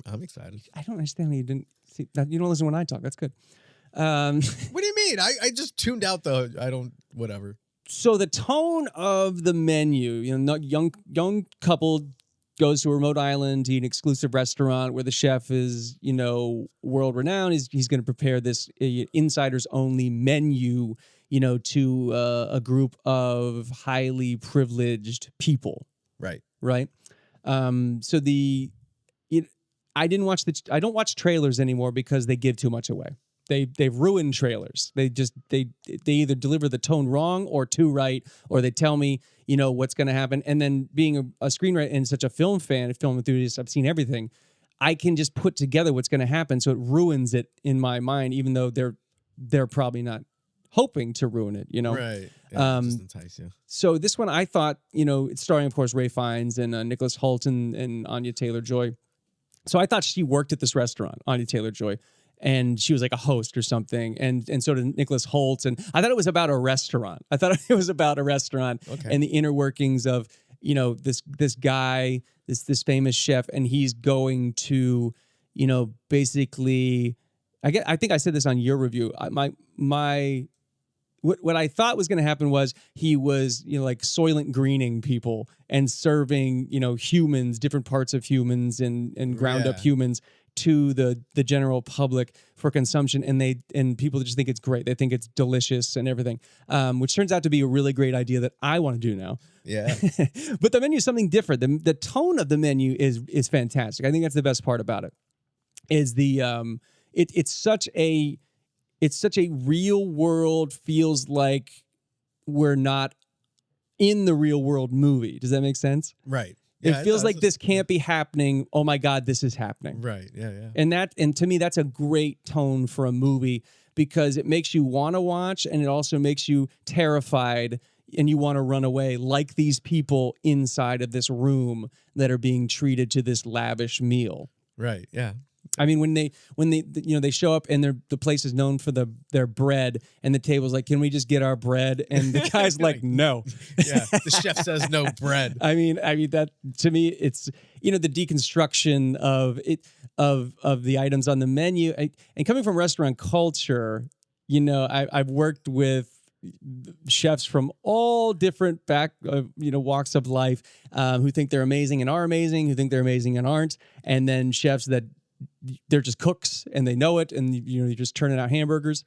I'm excited. I don't understand how you didn't see that. You don't listen when I talk. That's good. What do you mean? I just tuned out whatever. So the tone of The Menu, young couple goes to a remote island to eat an exclusive restaurant where the chef is, world renowned. He's going to prepare this insiders only menu, to a group of highly privileged people. Right. Right. So I don't watch trailers anymore because they give too much away. They've ruined trailers. They either deliver the tone wrong or too right, or they tell me, what's going to happen. And then being a screenwriter and such a film fan, a film enthusiast, I've seen everything. I can just put together what's going to happen, so it ruins it in my mind, even though they're probably not hoping to ruin it, you know? Right. Yeah, just entice you. So this one I thought, you know, it's starring, of course, Ray Fiennes and Nicholas Hoult and Anya Taylor-Joy. So I thought she worked at this restaurant, Anya Taylor-Joy, and she was like a host or something. And so did Nicholas Hoult. And I thought it was about a restaurant. I thought it was about a restaurant and the inner workings of, you know, this guy, this famous chef, and he's going to, you know, basically, I think I said this on your review. What I thought was going to happen was he was, you know, like Soylent Greening people and serving, you know, humans, different parts of humans and ground up humans to the general public for consumption, and people just think it's great. They think it's delicious and everything, which turns out to be a really great idea that I want to do now. Yeah. But the menu is something different. The tone of the menu is fantastic. I think that's the best part about it. Is it's such a real world, feels like we're not in the real world movie. Does that make sense? Right. Yeah, it feels like this can't be happening. Oh my God, this is happening. Right. Yeah. Yeah. And to me, that's a great tone for a movie because it makes you want to watch, and it also makes you terrified and you want to run away, like these people inside of this room that are being treated to this lavish meal. Right. Yeah. I mean, when they you know, they show up and the place is known for their bread, and the table's like, can we just get our bread? And the guy's like, no. Yeah, the chef says no bread. I mean that, to me, it's, you know, the deconstruction of it of the items on the menu, and coming from restaurant culture, you know, I've worked with chefs from all different you know, walks of life, who think they're amazing and are amazing, who think they're amazing and aren't, and then chefs that they're just cooks and they know it, and you know, you're just turning out hamburgers,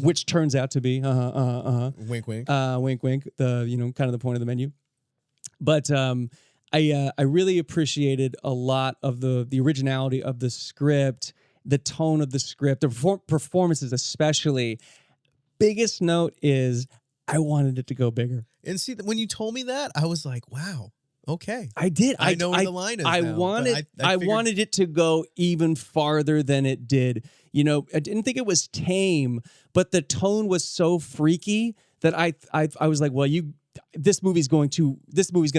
which turns out to be wink wink wink wink, the, you know, kind of the point of the menu. But I really appreciated a lot of the originality of the script, the tone of the script, the performances especially. Biggest note is I wanted it to go bigger. And see, when you told me that, I was like, wow. Okay. I did. I know where the line is I now, wanted I wanted it to go even farther than it did. You know, I didn't think it was tame, but the tone was so freaky that I was like, well, this movie's going to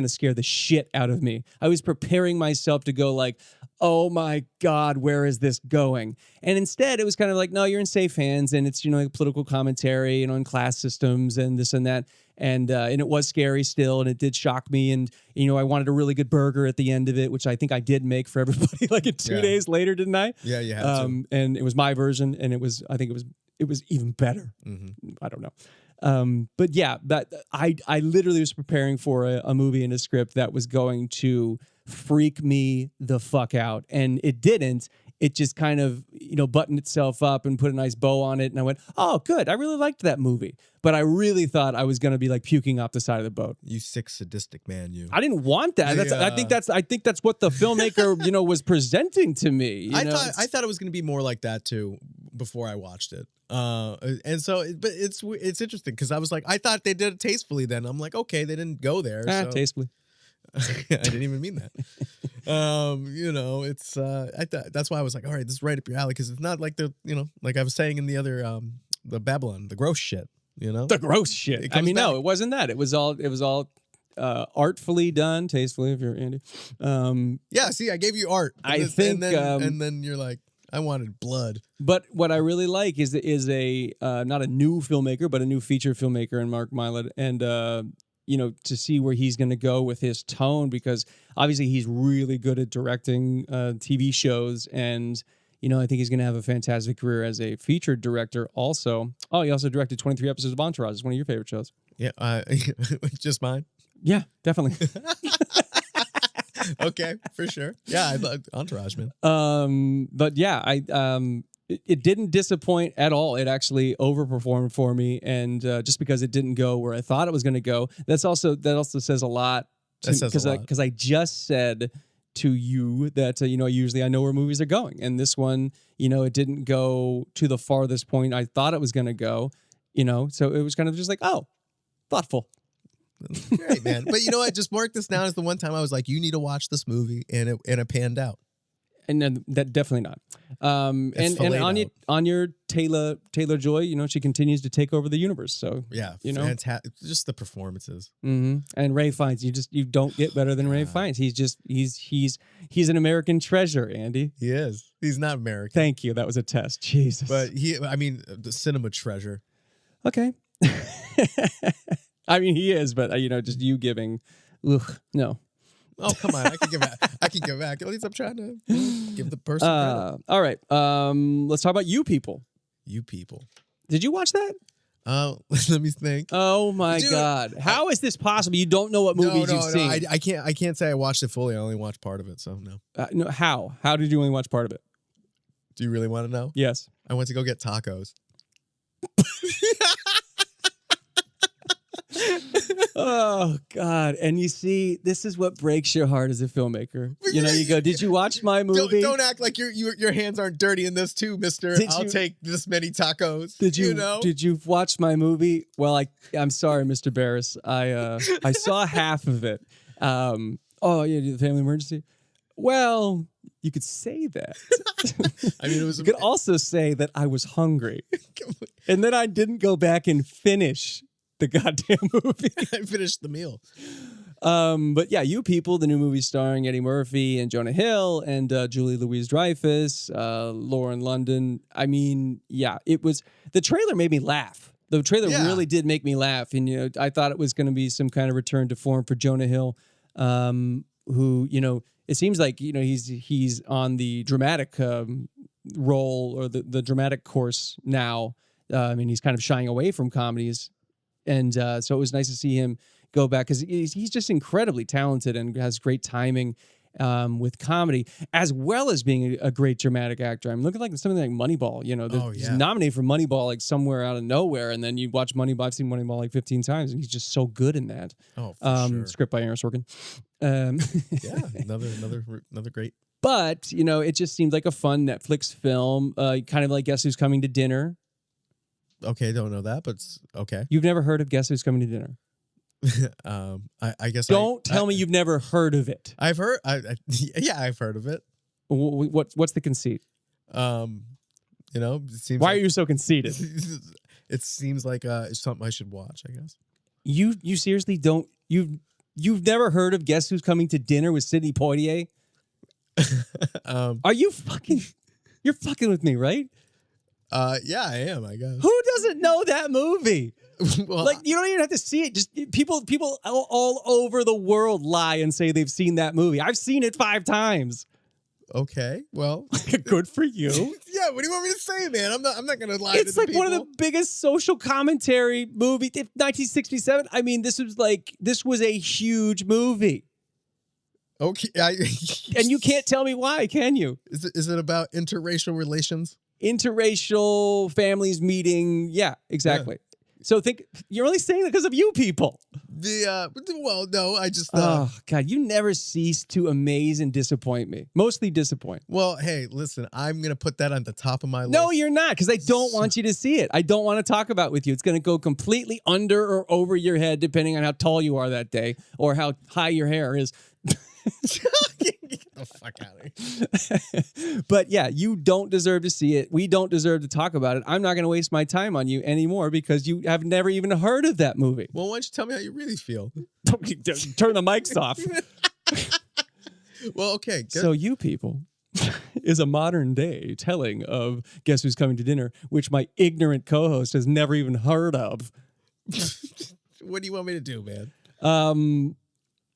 scare the shit out of me. I was preparing myself to go like, oh my God, where is this going? And instead it was kind of like, no, you're in safe hands, and it's, you know, like political commentary, you know, on class systems and this and that. And it was scary still, and it did shock me. And, you know, I wanted a really good burger at the end of it, which I think I did make for everybody like 2 days later, didn't I? Yeah, you had to. And it was my version, and I think it was even better. Mm-hmm. I don't know. But yeah, I literally was preparing for a movie and a script that was going to freak me the fuck out, and it didn't. It just kind of, you know, buttoned itself up and put a nice bow on it, and I went, oh, good. I really liked that movie, but I really thought I was going to be like puking off the side of the boat. You sick, sadistic man, you. I didn't want that. I think that's what the filmmaker, you know, was presenting to me. I thought it was going to be more like that too before I watched it. And so, but it's interesting because I was like, I thought they did it tastefully. Then I'm like, okay, they didn't go there. So. Tastefully. I didn't even mean that. You know, it's that's why I was like, all right, this is right up your alley, because it's not like the, you know, like I was saying in the other the Babylon, the gross shit, you know, the gross shit. I mean, no, it wasn't that. It was all artfully done, tastefully, if you're Andy. Yeah, see, I gave you art. I think, and then you're like, I wanted blood. But what I really like is a not a new filmmaker, but a new feature filmmaker in Mark Mylod, and you know, to see where he's going to go with his tone, because obviously he's really good at directing TV shows, and you know, I think he's going to have a fantastic career as a featured director also. Oh, he also directed 23 episodes of Entourage. It's one of your favorite shows. Yeah, just mine. Yeah, definitely. Okay, for sure. Yeah, I love Entourage, man. But yeah, it didn't disappoint at all. It actually overperformed for me, and just because it didn't go where I thought it was going to go, that also says a lot. Because I just said to you that you know, usually I know where movies are going, and this one, you know, it didn't go to the farthest point I thought it was going to go. You know, so it was kind of just like, oh, thoughtful. Great, man. But you know what? Just mark this down as the one time I was like, you need to watch this movie, and it panned out. And then that definitely not. It's And filleted out. Anya Taylor-Joy, you know, she continues to take over the univerce. So Yeah, you know, just the performances. and Ray Fiennes, you don't get better than Ray Fiennes. He's an American treasure, Andy. He is. He's not American. Thank you. That was a test. Jesus. But I mean, the cinema treasure. Okay. I mean, he is, but you know, just you giving. Ugh, no. Oh, come on. I can give back. I can give back. At least I'm trying to give the person credit. All right. Let's talk about You People. You People. Did you watch that? Let me think. Oh my Dude, God! How is this possible? You don't know what movies you've seen. I can't say I watched it fully. I only watched part of it, so no. No. How? How did you only watch part of it? Do you really want to know? Yes. I went to go get tacos. Oh God! And you see, this is what breaks your heart as a filmmaker. You know, you go, "Did you watch my movie?" Don't act like your hands aren't dirty in this too, Mister. I'll take this many tacos. Did you know? Did you watch my movie? Well, I'm sorry, Mr. Barris. I saw half of it. Oh yeah, the family emergency. Well, you could say that. I mean, it was. You could also say that I was hungry, and then I didn't go back and finish the goddamn movie. I finished the meal. But yeah, You People, the new movie starring Eddie Murphy and Jonah Hill and Julie Louis-Dreyfus, Lauren London. I mean, yeah, it was. The trailer made me laugh. The trailer really did make me laugh, and you know, I thought it was going to be some kind of return to form for Jonah Hill, who, you know, it seems like, you know, he's on the dramatic role or the dramatic course now. I mean, he's kind of shying away from comedies. And so it was nice to see him go back because he's just incredibly talented and has great timing with comedy, as well as being a great dramatic actor. I'm looking like something like Moneyball. You know, he's nominated for Moneyball like somewhere out of nowhere, and then you watch Moneyball. I've seen Moneyball like 15 times, and he's just so good in that. Oh, for sure. Script by Aaron Sorkin. Yeah, another great. But you know, it just seemed like a fun Netflix film, kind of like Guess Who's Coming to Dinner. Okay, don't know that, but okay. You've never heard of Guess Who's Coming to Dinner? I guess. Don't tell me you've never heard of it. I've heard. Yeah, I've heard of it. What's the conceit? You know, it seems. Why are you so conceited? It seems like it's something I should watch, I guess. You seriously don't. You've never heard of Guess Who's Coming to Dinner with Sidney Poitier? Are you fucking? You're fucking with me, right? Yeah, I am, I guess. Who doesn't know that movie? Well, Like, you don't even have to see it. Just people all over the world lie and say they've seen that movie. I've seen it 5 times. Okay, well, Good for you. yeah. What do you want me to say, man? I'm not gonna lie. It's like one of the biggest social commentary movies. 1967. I mean, this was a huge movie. Okay, And you can't tell me why, can you? Is it about interracial relations? Interracial families meeting. Yeah, exactly. Yeah. So you're only saying that because of You People. Well, no, I just. Oh God, you never cease to amaze and disappoint me. Mostly disappoint. Well, hey, listen, I'm gonna put that on the top of my list. No, you're not, because I don't want you to see it. I don't want to talk about it with you. It's gonna go completely under or over your head, depending on how tall you are that day or how high your hair is. Get the fuck out of here. But yeah, you don't deserve to see it. We don't deserve to talk about it. I'm not going to waste my time on you anymore because you have never even heard of that movie. Well, why don't you tell me how you really feel? Turn the mics off. Well, okay. Good. So You People is a modern day telling of Guess Who's Coming to Dinner, which my ignorant co-host has never even heard of. What do you want me to do, man?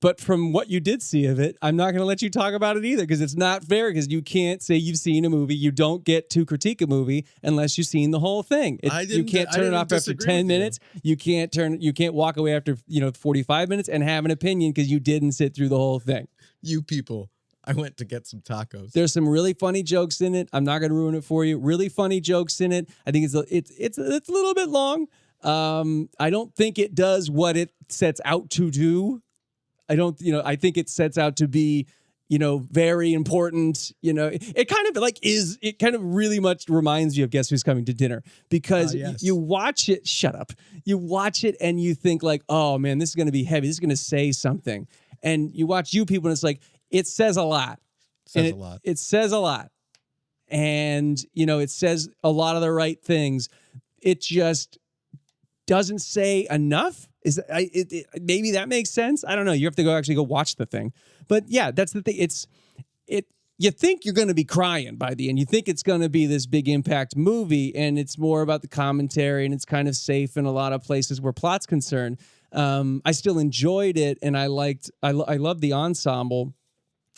But from what you did see of it, I'm not going to let you talk about it either because it's not fair because you can't say you've seen a movie. You don't get to critique a movie unless you've seen the whole thing. You can't turn it off after 10 minutes. You can't walk away after 45 minutes and have an opinion because you didn't sit through the whole thing. You People. I went to get some tacos. There's some really funny jokes in it. I'm not going to ruin it for you. Really funny jokes in it. I think it's a little bit long. I don't think it does what it sets out to do. I think it sets out to be, very important. It kind of really much reminds you of Guess Who's Coming to Dinner because you watch it. Shut up. You watch it and you think like, oh man, this is going to be heavy. This is going to say something. And you watch You People and it's like, it says a lot. Says a lot. It says a lot. And, you know, it says a lot of the right things. It just doesn't say enough. Maybe that makes sense? I don't know. You have to actually go watch the thing. But yeah, that's the thing. You think you're going to be crying by the end. You think it's going to be this big impact movie, and it's more about the commentary, and it's kind of safe in a lot of places where plot's concerned. I still enjoyed it, and I loved the ensemble,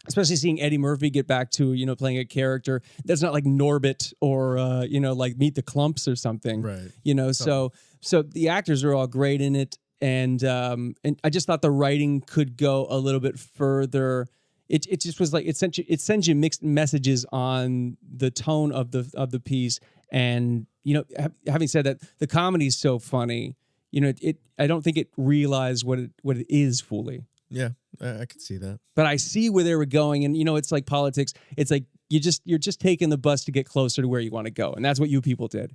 especially seeing Eddie Murphy get back to, you know, playing a character that's not like Norbit or, you know, like Meet the Clumps or something. Right. You know, so the actors are all great in it. And I just thought the writing could go a little bit further. It just was like it sends you mixed messages on the tone of the piece. And, you know, having said that, the comedy is so funny. You know, I don't think it realized what it is fully. Yeah, I could see that. But I see where they were going, and you know, it's like politics. It's like you're just taking the bus to get closer to where you want to go, and that's what you people did.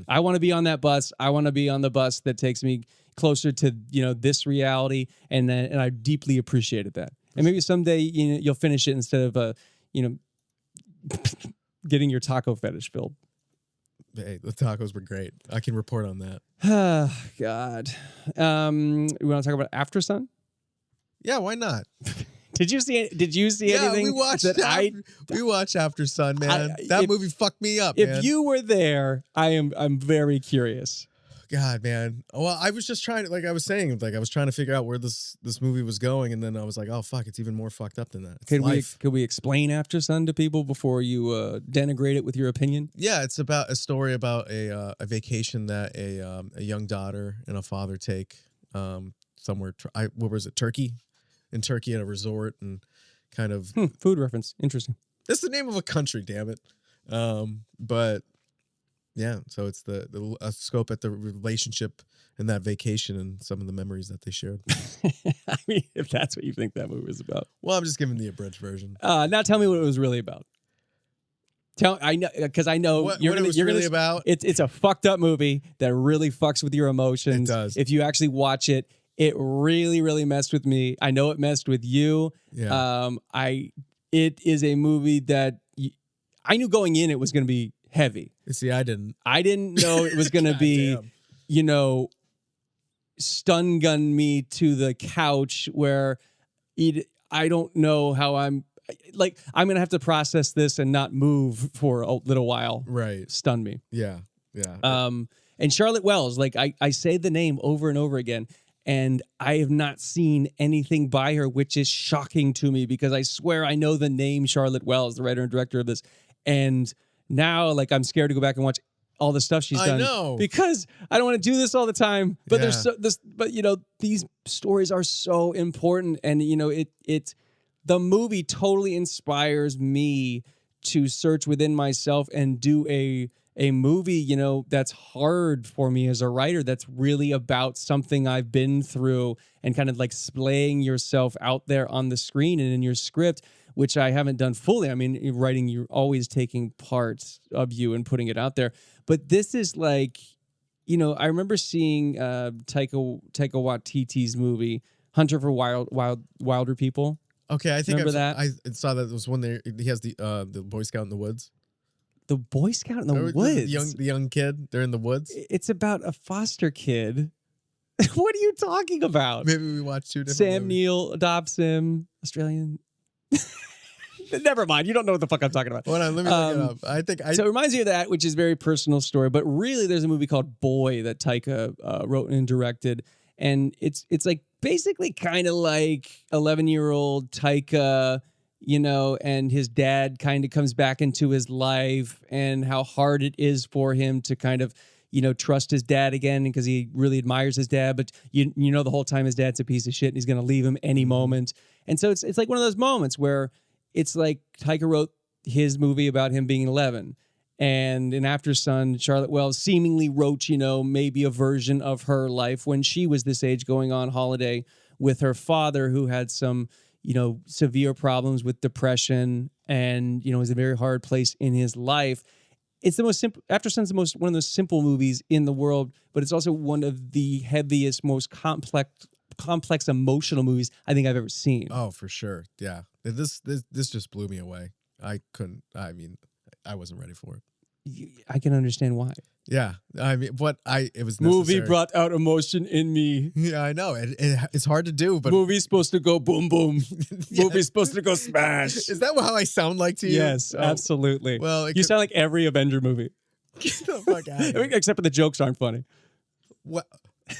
I want to be on that bus. I want to be on the bus that takes me closer to, you know, this reality, and I deeply appreciated that. And maybe someday, you know, you'll finish it instead of you know, getting your taco fetish filled. Hey, the tacos were great. I can report on that. God. We want to talk about Aftersun? Yeah, why not? Did you see anything? We watched Aftersun, man. That movie fucked me up, if man. you were there, I'm very curious. God, man. Well, I was just trying to, like I was saying, like I was trying to figure out where this movie was going, and then I was like, oh fuck, it's even more fucked up than that. Could we explain Aftersun to people before you denigrate it with your opinion? Yeah, it's about a story about a vacation that a young daughter and a father take somewhere. What was it? Turkey. In Turkey at a resort, and kind of food reference. Interesting. It's the name of a country, damn it. But yeah, so it's a scope at the relationship and that vacation and some of the memories that they shared. I mean, if that's what you think that movie was about. Well, I'm just giving the abridged version. Now tell me what it was really about. I know, because I know what it was really about. It's a fucked up movie that really fucks with your emotions. It does. If you actually watch it. It really, really messed with me. I know it messed with you. Yeah. It is a movie that I knew going in it was going to be heavy. See, I didn't. I didn't know it was going to be, you know, stun gun me to the couch where I don't know how I'm going to have to process this and not move for a little while. Right. Stun me. Yeah. Yeah. And Charlotte Wells, like I say the name over and over again. And I have not seen anything by her, which is shocking to me because I swear I know the name Charlotte Wells, the writer and director of this. And now, like, I'm scared to go back and watch all the stuff she's done. I know. Because I don't want to do this all the time. But Yeah. But you know, these stories are so important. And, you know, the movie totally inspires me to search within myself and do a movie, you know, that's hard for me as a writer, that's really about something I've been through and kind of like splaying yourself out there on the screen and in your script, which I haven't done fully. I mean, in writing, you're always taking parts of you and putting it out there. But this is like, you know, I remember seeing Taika Waititi's movie, Hunter for Wilder People. Okay, I think I saw that there was one there. He has the Boy Scout in the woods. The Boy Scout in the woods. The young kid. They're in the woods. It's about a foster kid. What are you talking about? Maybe we watched two different Sam movies. Neill adopts him. Australian. Never mind. You don't know what the fuck I'm talking about. Hold on, let me look it up. So it reminds me of that, which is a very personal story. But really, there's a movie called Boy that Taika wrote and directed. And it's like basically kind of like 11-year-old Taika, you know, and his dad kind of comes back into his life and how hard it is for him to kind of, you know, trust his dad again because he really admires his dad. But you know, the whole time his dad's a piece of shit and he's going to leave him any moment. And so it's like one of those moments where it's like Taika wrote his movie about him being 11. And in Aftersun, Charlotte Wells seemingly wrote, you know, maybe a version of her life when she was this age going on holiday with her father who had some, you know, severe problems with depression and, you know, it was a very hard place in his life. It's the most simple. Aftersun's one of those simple movies in the world, but it's also one of the heaviest, most complex emotional movies I think I've ever seen. Oh, for sure. Yeah. This just blew me away. I couldn't. I mean, I wasn't ready for it. I can understand why. Yeah, I mean, but it was Movie necessary. brought out emotion in me. Yeah, I know. It's hard to do, but Movie's supposed to go boom boom. Yeah. Movie's supposed to go smash. Is that how I sound like to you? Yes, Oh, absolutely. well, you sound like every Avenger movie. Get the fuck out of here. Except for the jokes aren't funny. What?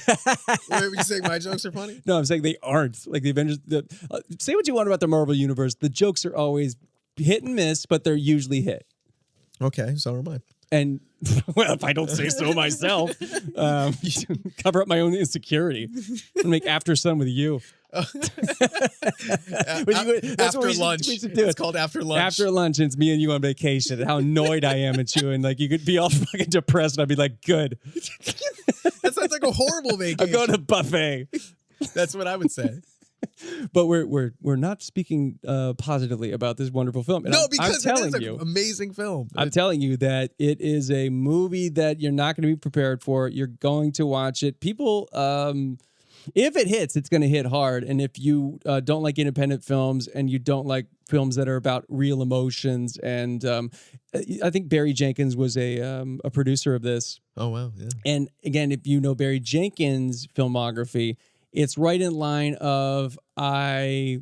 Wait, were you saying my jokes are funny? No, I'm saying they aren't. Like the Avengers. Say what you want about the Marvel Universe. The jokes are always hit and miss, but they're usually hit. Okay, so are mine. And well, if I don't say so myself, cover up my own insecurity and make Aftersun with you. That's after lunch. We should do it's called After Lunch. After lunch, and it's me and you on vacation. How annoyed I am at you, and like you could be all fucking depressed, and I'd be like, "Good." That sounds like a horrible vacation. I'm going to buffet. That's what I would say. But we're not speaking positively about this wonderful film. And No, I'm because telling it is you, an amazing film. I'm telling you that it is a movie that you're not going to be prepared for. You're going to watch it. People, if it hits, it's going to hit hard. And if you don't like independent films and you don't like films that are about real emotions, and I think Barry Jenkins was a producer of this. Oh, wow. Yeah. And again, if you know Barry Jenkins' filmography, it's right in line of the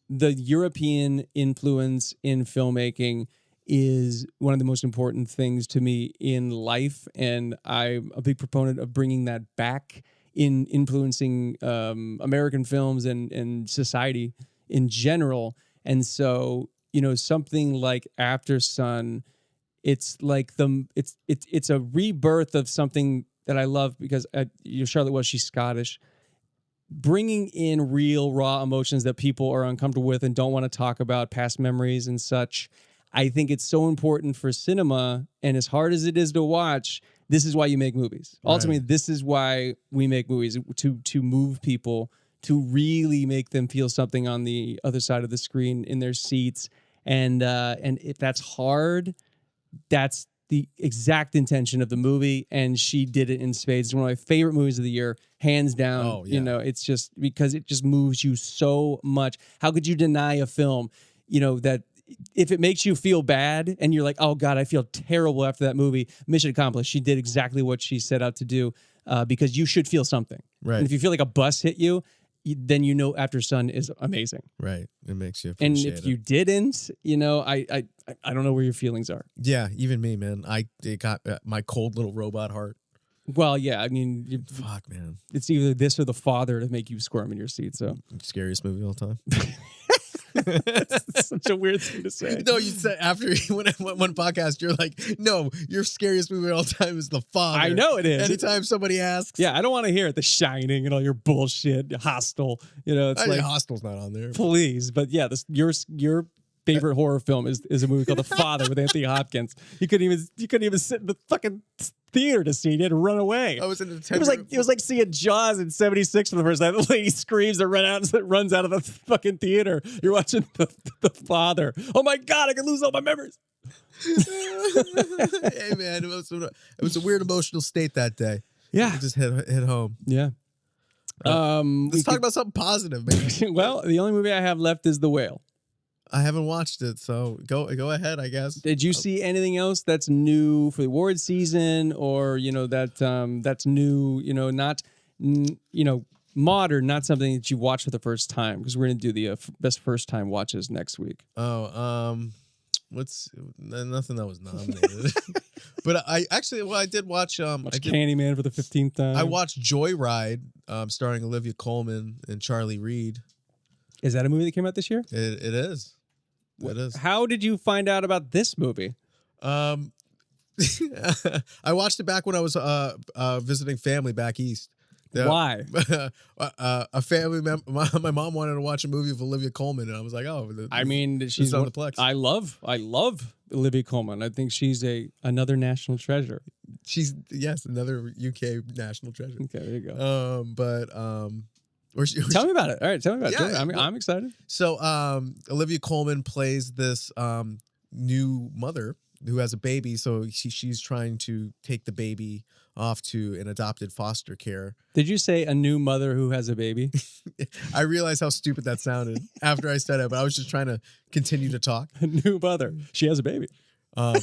European influence in filmmaking is one of the most important things to me in life, and I'm a big proponent of bringing that back in influencing American films and society in general. And so, something like Aftersun, it's like it's a rebirth of something that I love because Charlotte Welch, she's Scottish. Bringing in real raw emotions that people are uncomfortable with and don't want to talk about, past memories and such. I think it's so important for cinema, and as hard as it is to watch, this is why you make movies. Ultimately, this is why we make movies, to move people, to really make them feel something on the other side of the screen in their seats. And if that's hard, that's the exact intention of the movie, and she did it in spades. It's one of my favorite movies of the year, hands down. Oh, yeah. It's just because it just moves you so much. How could you deny a film, that if it makes you feel bad and you're like, oh God, I feel terrible after that movie, mission accomplished. She did exactly what she set out to do, because you should feel something. Right. And if you feel like a bus hit you, then Aftersun is amazing. Right. It makes you And appreciate if you didn't, I don't know where your feelings are. Yeah, even me, man. It got my cold little robot heart. Well, yeah, I mean, Fuck, man. it's either this or The Father to make you squirm in your seat. So Scariest movie of all time. it's such a weird thing to say. No, you said after one podcast, you're like, no, your scariest movie of all time is The Father. I know it is. Anytime somebody asks. Yeah, I don't want to hear it. The Shining and all your bullshit, Hostel. It's like Hostel's not on there. Please, but yeah, your favorite horror film is a movie called The Father with Anthony Hopkins. You couldn't even sit in the fucking theater to see it. You had to run away. I was in the it was like seeing Jaws in '76 for the first time. The lady screams and runs out of the fucking theater. You're watching the Father. Oh my God, I could lose all my memories. Hey man, it was a weird emotional state that day. Yeah, it just hit home. Yeah. Let's talk about something positive, man. Well, the only movie I have left is The Whale. I haven't watched it, so go ahead, I guess. Did you see anything else that's new for the award season, or that's new, not modern, not something that you watched for the first time? Because we're gonna do the best first time watches next week. Oh, nothing that was nominated. But I did watch Candyman for the 15th time. I watched Joyride, starring Olivia Colman and Charlie Reed. Is that a movie that came out this year? It is. It is. How did you find out about this movie? I watched it back when I was visiting family back east. Why? A family member. My mom wanted to watch a movie of Olivia Colman, and I was like, "Oh, she's on the Plex." I love Olivia Colman. I think she's another national treasure. She's another UK national treasure. Okay, there you go. Tell me about it. All right, tell me about it. Yeah, I'm excited. So, Olivia Colman plays this new mother who has a baby. So she's trying to take the baby off to an adopted foster care. Did you say a new mother who has a baby? I realized how stupid that sounded after I said it, but I was just trying to continue to talk. A new mother. She has a baby. Well,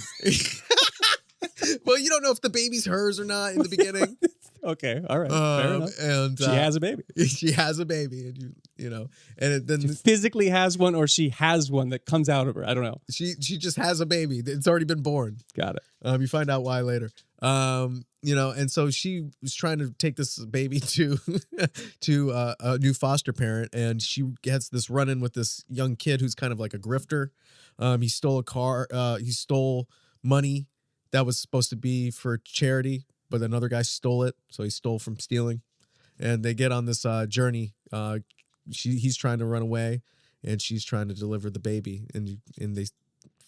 you don't know if the baby's hers or not in the beginning. Okay, all right, fair enough. And She has a baby. She has a baby, and you know, and then She physically has one, or she has one that comes out of her. I don't know. she just has a baby. It's already been born. Got it. You find out why later. You know, and so she was trying to take this baby to a new foster parent, and she gets this run-in with this young kid who's kind of like a grifter. He stole a car. He stole money that was supposed to be for charity, but another guy stole it, so he stole from stealing. And they get on this journey. He's trying to run away, and she's trying to deliver the baby, and they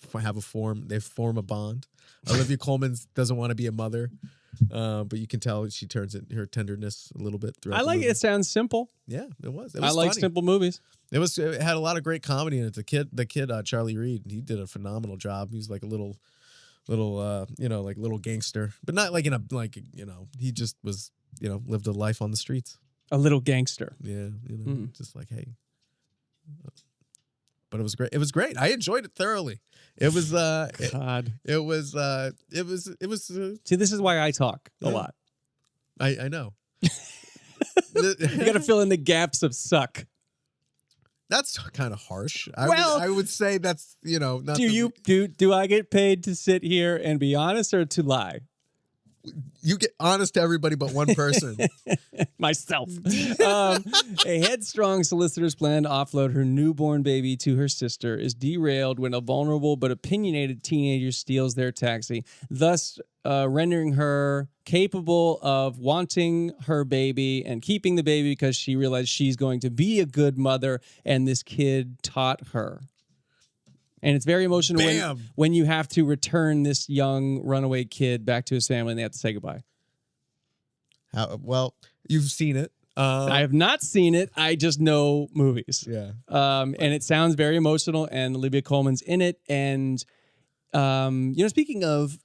form a bond. Olivia Colman doesn't want to be a mother, but you can tell she turns her tenderness a little bit throughout. I like it. It sounds simple. Yeah, it was. I like funny. simple movies. It had a lot of great comedy in it. The kid, Charlie Reed, he did a phenomenal job. He was like a little like little gangster, but not like he just was, lived a life on the streets. A little gangster. Yeah, just like, hey. But it was great. It was great. I enjoyed it thoroughly. It was God. it was See, this is why I talk a Yeah. lot. I know. You got to fill in the gaps of suck. That's kind of harsh. Well- I would say that's, not Do I get paid to sit here and be honest or to lie? you get honest to everybody but one person. Myself. A headstrong solicitor's plan to offload her newborn baby to her sister is derailed when a vulnerable but opinionated teenager steals their taxi, thus rendering her capable of wanting her baby and keeping the baby because she realized she's going to be a good mother, and this kid taught her. And it's very emotional when you have to return this young runaway kid back to his family and they have to say goodbye. Well, you've seen it. I have not seen it. I just know movies. Yeah. And it sounds very emotional, and Olivia Colman's in it. And, speaking of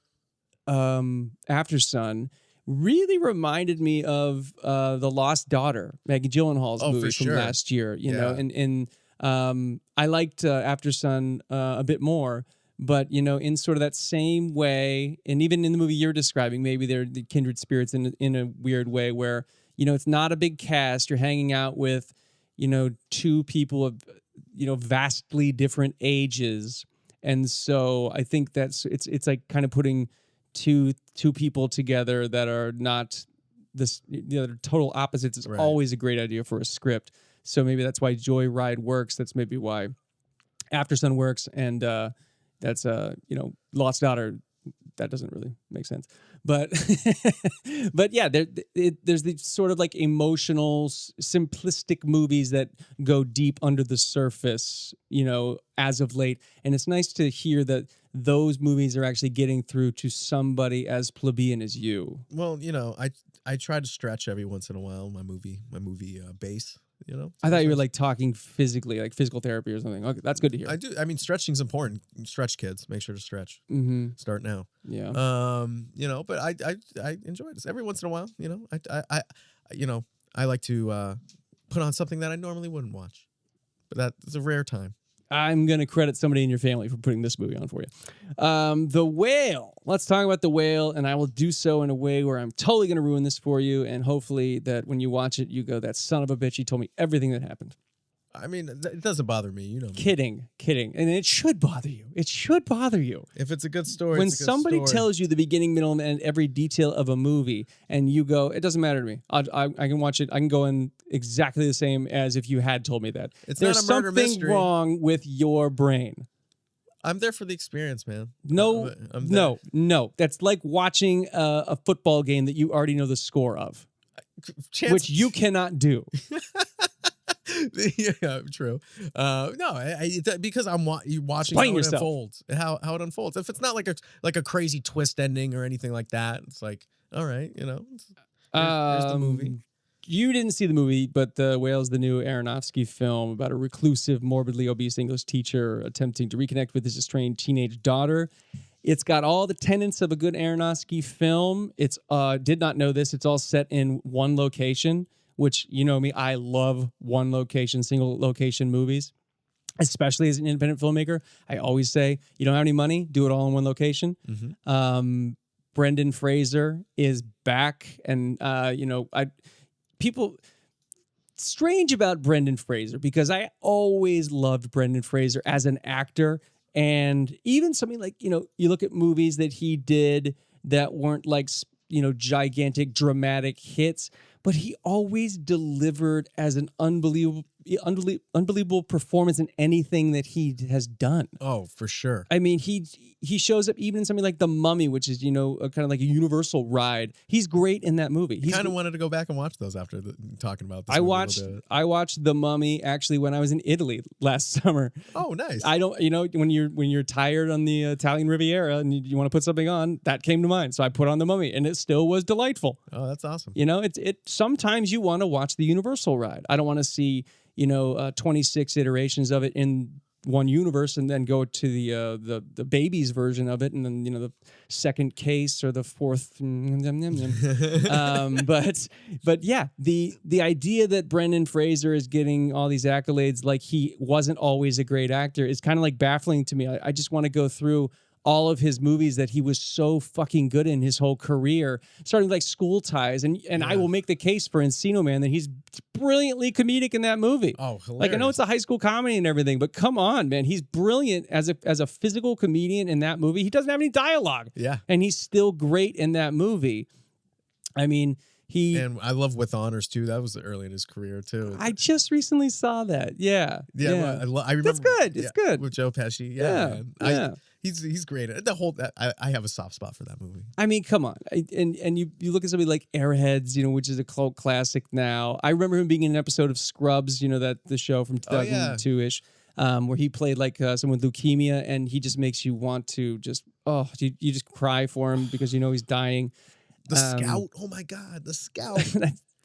Aftersun, really reminded me of The Lost Daughter, Maggie Gyllenhaal's movie from last year, know, and I liked Aftersun a bit more, but, in sort of that same way, and even in the movie you're describing, maybe they're the kindred spirits in a weird way where, it's not a big cast. You're hanging out with, two people of, vastly different ages. And so I think that's, it's like kind of putting two people together that are not this, they're total opposites. It's always a great idea for a script. So maybe that's why Joyride works. That's maybe why Aftersun works. And that's, Lost Daughter, that doesn't really make sense. But but yeah, there's these sort of like emotional, simplistic movies that go deep under the surface, as of late. And it's nice to hear that those movies are actually getting through to somebody as plebeian as you. Well, I try to stretch every once in a while my movie base. I thought you were like talking physically, like physical therapy or something. Okay, that's good to hear. I do. I mean, stretching's important. Stretch, kids. Make sure to stretch. Mm-hmm. Start now. Yeah. But I enjoy this every once in a while. I like to put on something that I normally wouldn't watch, but that's a rare time. I'm going to credit somebody in your family for putting this movie on for you. The Whale. Let's talk about The Whale, and I will do so in a way where I'm totally going to ruin this for you, and hopefully that when you watch it, you go, that son of a bitch, he told me everything that happened. I mean, it doesn't bother me, me. Kidding. And it should bother you. It should bother you. If it's a good story, when it's a good somebody story. tells you the beginning, middle, and end, every detail of a movie, and you go, it doesn't matter to me. I can watch it. I can go in exactly the same as if you had told me that. There's not a murder mystery. There's something wrong with your brain. I'm there for the experience, man. No. That's like watching a football game that you already know the score of, which you cannot do. Yeah, true. Because I'm watching Playing how it yourself. unfolds. How it unfolds. If it's not like a crazy twist ending or anything like that, it's like, all right, here's the movie. You didn't see the movie, but The Whale is the new Aronofsky film about a reclusive, morbidly obese English teacher attempting to reconnect with his estranged teenage daughter. It's got all the tenets of a good Aronofsky film. It's did not know this. It's all set in one location, which, you know me, I love one location, single location movies, especially as an independent filmmaker. I always say, you don't have any money, do it all in one location. Brendan Fraser is back, and people. Strange about Brendan Fraser, because I always loved Brendan Fraser as an actor. And even something like, you look at movies that he did that weren't like, gigantic dramatic hits, but he always delivered as an unbelievable performance in anything that he has done. Oh, for sure. I mean, he shows up even in something like The Mummy, which is, kind of like a universal ride. He's great in that movie. I kind of wanted to go back and watch those after talking about this. I watched The Mummy actually when I was in Italy last summer. Oh, nice. I don't, when you're tired on the Italian Riviera and you want to put something on, that came to mind. So I put on The Mummy, and it still was delightful. Oh, that's awesome. Sometimes you want to watch the universal ride. I don't want to see 26 iterations of it in one universe and then go to the baby's version of it, and then the second case or the fourth. But yeah, the idea that Brendan Fraser is getting all these accolades like he wasn't always a great actor is kind of like baffling to me. I just want to go through all of his movies that he was so fucking good in his whole career, starting like School Ties. And I will make the case for Encino Man that he's brilliantly comedic in that movie. Oh, hilarious. Like, I know it's a high school comedy and everything, but come on, man. He's brilliant as a physical comedian in that movie. He doesn't have any dialogue. Yeah. And he's still great in that movie. I mean, and I love With Honors too. That was early in his career too. I just recently saw that. Yeah. Yeah. Well, I remember. It's good. It's good. With Joe Pesci. Yeah. Man. He's great. I have a soft spot for that movie. I mean, come on. And you look at somebody like Airheads, which is a cult classic now. I remember him being in an episode of Scrubs, the show from 2002-ish, where he played like someone with leukemia, and he just makes you want to you just cry for him because he's dying. The Scout. Oh my God, The Scout.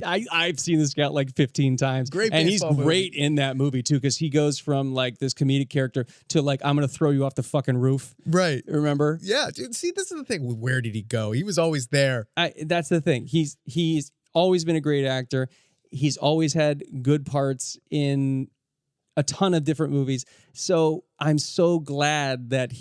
I've seen The Scout like 15 times. And he's great in that movie too, because he goes from like this comedic character to like, I'm gonna throw you off the fucking roof. Right. Remember? Yeah, dude. See, this is the thing. Where did he go? He was always there. That's the thing. He's always been a great actor. He's always had good parts in a ton of different movies. So I'm so glad that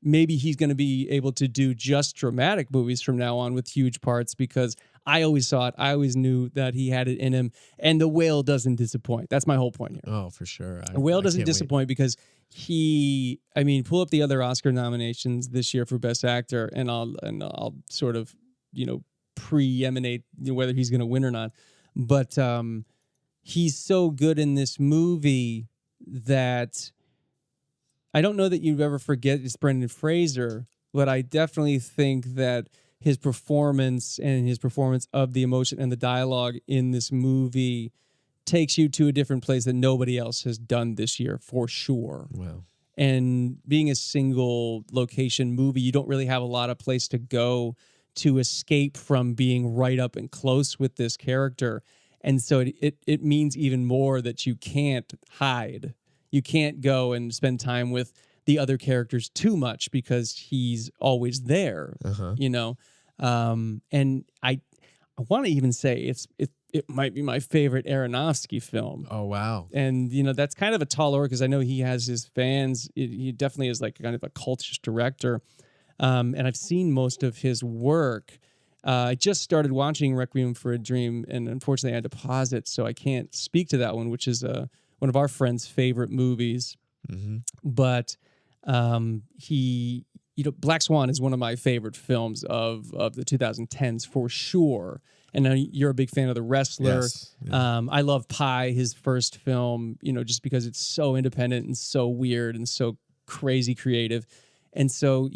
maybe he's going to be able to do just dramatic movies from now on with huge parts, because I always saw it. I always knew that he had it in him, and The Whale doesn't disappoint. That's my whole point here. Oh, for sure. The Whale doesn't disappoint because pull up the other Oscar nominations this year for Best Actor, and I'll sort of, preeminate whether he's going to win or not. But he's so good in this movie that I don't know that you'd ever forget it's Brendan Fraser, but I definitely think that his performance and his performance of the emotion and the dialogue in this movie takes you to a different place that nobody else has done this year, for sure. Wow. And being a single location movie, you don't really have a lot of place to go to escape from being right up and close with this character. And so it means even more that you can't hide. You can't go and spend time with the other characters too much because he's always there, And I want to even say it might be my favorite Aronofsky film. Oh, wow. And, that's kind of a tall order because I know he has his fans. He definitely is like kind of a cultish director. And I've seen most of his work. I just started watching Requiem for a Dream, and unfortunately I had to pause it, so I can't speak to that one, which is one of our friends' favorite movies. Mm-hmm. But Black Swan is one of my favorite films of the 2010s for sure. And I know you're a big fan of The Wrestler. Yes. Yeah. I love Pi, his first film, just because it's so independent and so weird and so crazy creative. And so,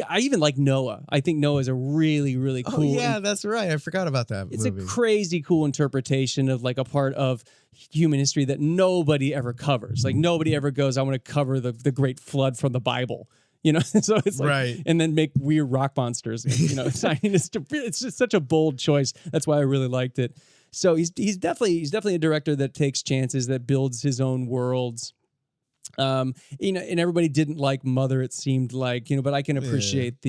I even like Noah. I think Noah is a really, really cool. Oh, yeah, that's right. I forgot about that It's movie. a crazy cool interpretation of like a part of human history that nobody ever covers. Like nobody ever goes, I want to cover the great flood from the Bible. So it's like, right. And then make weird rock monsters. It's just such a bold choice. That's why I really liked it. So he's definitely a director that takes chances, that builds his own worlds. And everybody didn't like Mother. It seemed like, but I can appreciate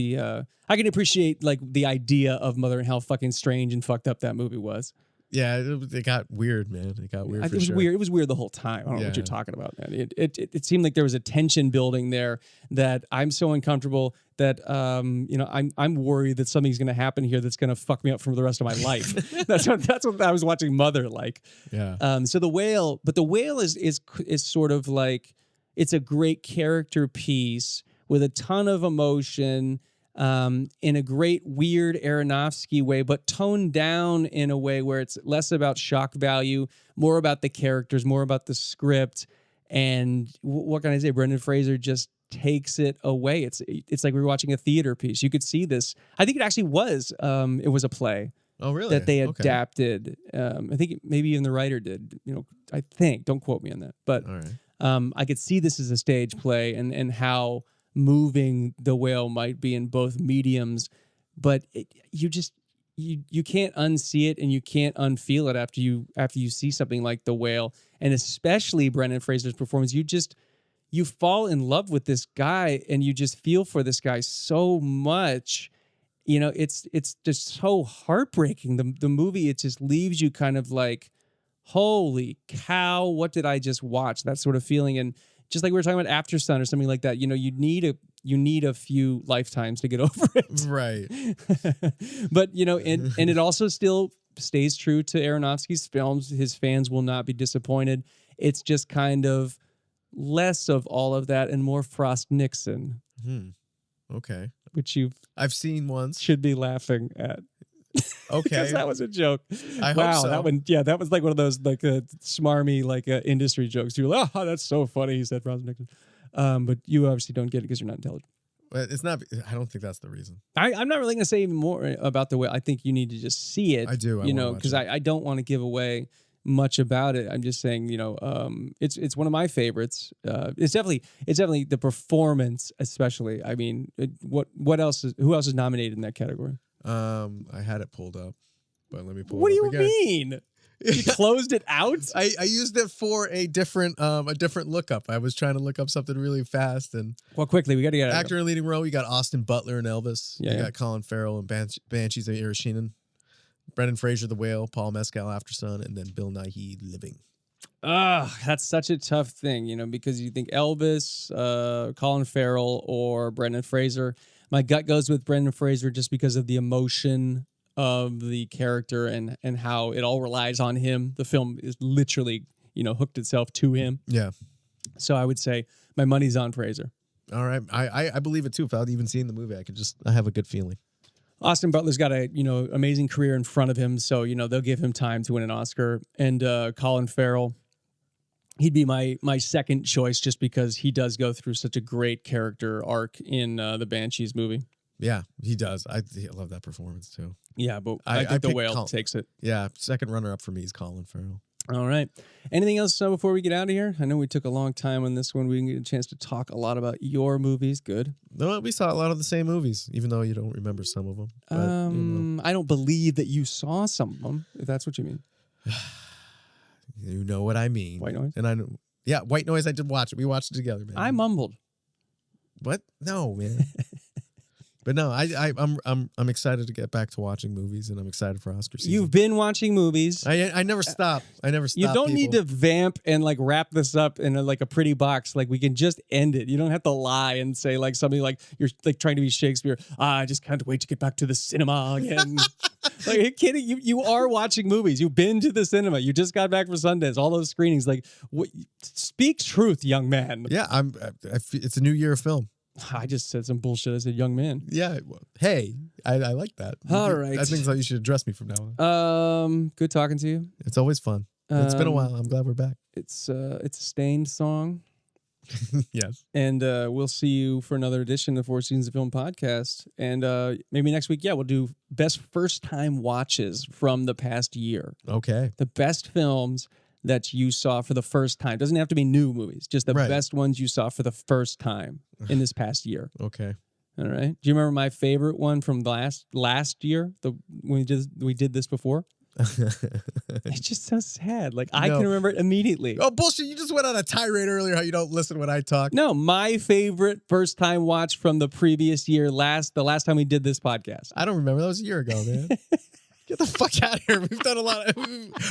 like the idea of Mother and how fucking strange and fucked up that movie was. Yeah, it got weird, man. It got weird. It was weird. It was weird the whole time. I don't know what you're talking about, man. It seemed like there was a tension building there that I'm so uncomfortable that I'm worried that something's going to happen here that's going to fuck me up for the rest of my life. that's what I was watching Mother like. Yeah. So the whale is sort of like, it's a great character piece with a ton of emotion. In a great weird Aronofsky way, but toned down in a way where it's less about shock value, more about the characters, more about the script. And what can I say? Brendan Fraser just takes it away. It's like we were watching a theater piece. You could see this. I think it actually was. It was a play. Oh, really? That they adapted. I think maybe even the writer did. I think. Don't quote me on that. But all right. I could see this as a stage play and how moving the whale might be in both mediums, but you can't unsee it and you can't unfeel it after you see something like the whale, and especially Brendan Fraser's performance. You fall in love with this guy and you just feel for this guy so much. It's just so heartbreaking. The movie, it just leaves you kind of like, holy cow, what did I just watch? That sort of feeling. And just like we were talking about Aftersun or something like that, you need a few lifetimes to get over it. Right. But, and it also still stays true to Aronofsky's films. His fans will not be disappointed. It's just kind of less of all of that and more Frost Nixon. Okay. Which I've seen once. Should be laughing at. Okay. Because that was a joke. I hope so. That was like one of those like smarmy like industry jokes. You were like, oh, that's so funny. He said Frost Nixon. But you obviously don't get it because you're not intelligent. But it's not. I don't think that's the reason. I'm not really going to say more about the way. I think you need to just see it. I do. Because I don't want to give away much about it. I'm just saying, it's one of my favorites. It's definitely the performance, especially. I mean, who else is nominated in that category? I had it pulled up, but let me pull. What it do up you again. mean? You closed it out? I used it for a different lookup. I was trying to look up something really fast and. Well, quickly, we got to get actor in leading role. You got Austin Butler and Elvis. Yeah, you got Colin Farrell and Banshees of Inisherin. Brendan Fraser, The Whale. Paul Mescal, Aftersun, and then Bill Nighy, Living. That's such a tough thing, because you think Elvis, Colin Farrell, or Brendan Fraser. My gut goes with Brendan Fraser just because of the emotion of the character and how it all relies on him. The film is literally, hooked itself to him. Yeah. So I would say my money's on Fraser. All right. I believe it too. Without even seeing the movie, I have a good feeling. Austin Butler's got a, amazing career in front of him. So, they'll give him time to win an Oscar. And Colin Farrell, he'd be my second choice just because he does go through such a great character arc in the Banshees movie. Yeah, he does. I love that performance too. Yeah, but I think The Whale takes it. Yeah, second runner up for me is Colin Farrell. All right. Anything else before we get out of here? I know we took a long time on this one. We didn't get a chance to talk a lot about your movies. Good. No, we saw a lot of the same movies, even though you don't remember some of them. But, I don't believe that you saw some of them, if that's what you mean. You know what I mean. White Noise? And I know. Yeah, White Noise, I did watch it. We watched it together, man. I mumbled. What? No, man. But no, I'm excited to get back to watching movies, and I'm excited for Oscar season. You've been watching movies. I never stop. I never stop. You don't need to vamp and like wrap this up in a pretty box. Like we can just end it. You don't have to lie and say like something like you're like trying to be Shakespeare. I just can't wait to get back to the cinema again. Like, are you kidding? You are watching movies. You've been to the cinema. You just got back from Sundance. All those screenings. Like, speak truth, young man. Yeah, it's a new year of film. I just said some bullshit. I said, young man. Yeah. Well, hey, I like that. All right. I think you should address me from now on. Good talking to you. It's always fun. It's been a while. I'm glad we're back. It's a Stained song. Yes. And we'll see you for another edition of Four Seasons of Film podcast. And maybe next week, we'll do best first-time watches from the past year. Okay. The best films that you saw for the first time. Doesn't have to be new movies, just the best ones you saw for the first time in this past year. Okay. All right. Do you remember my favorite one from last year? When we did this before? It's just so sad. Like, I No. can remember it immediately. Oh, bullshit. You just went on a tirade earlier how you don't listen when I talk. No, my favorite first time watch from the previous year, the last time we did this podcast. I don't remember. That was a year ago, man. Get the fuck out of here. We've done a lot.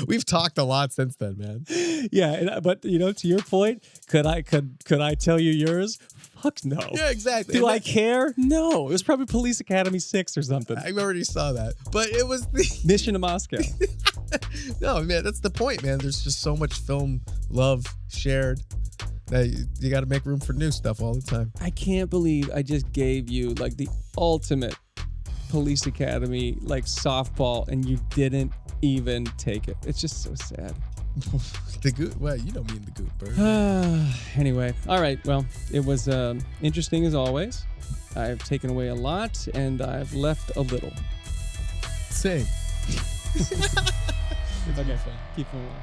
We've talked a lot since then, man. Yeah, but to your point, could I tell you yours? Fuck no. Yeah, exactly. Do I care? No. It was probably Police Academy 6 or something. I already saw that, but it was the Mission to Moscow. no, man. That's the point, man. There's just so much film love shared that you got to make room for new stuff all the time. I can't believe I just gave you like the ultimate Police Academy like softball and you didn't even take it. It's just so sad. The goot. Well, you don't mean the goot bird. Anyway, all right. Well, it was interesting as always. I've taken away a lot and I've left a little. Same. Okay, keep moving on.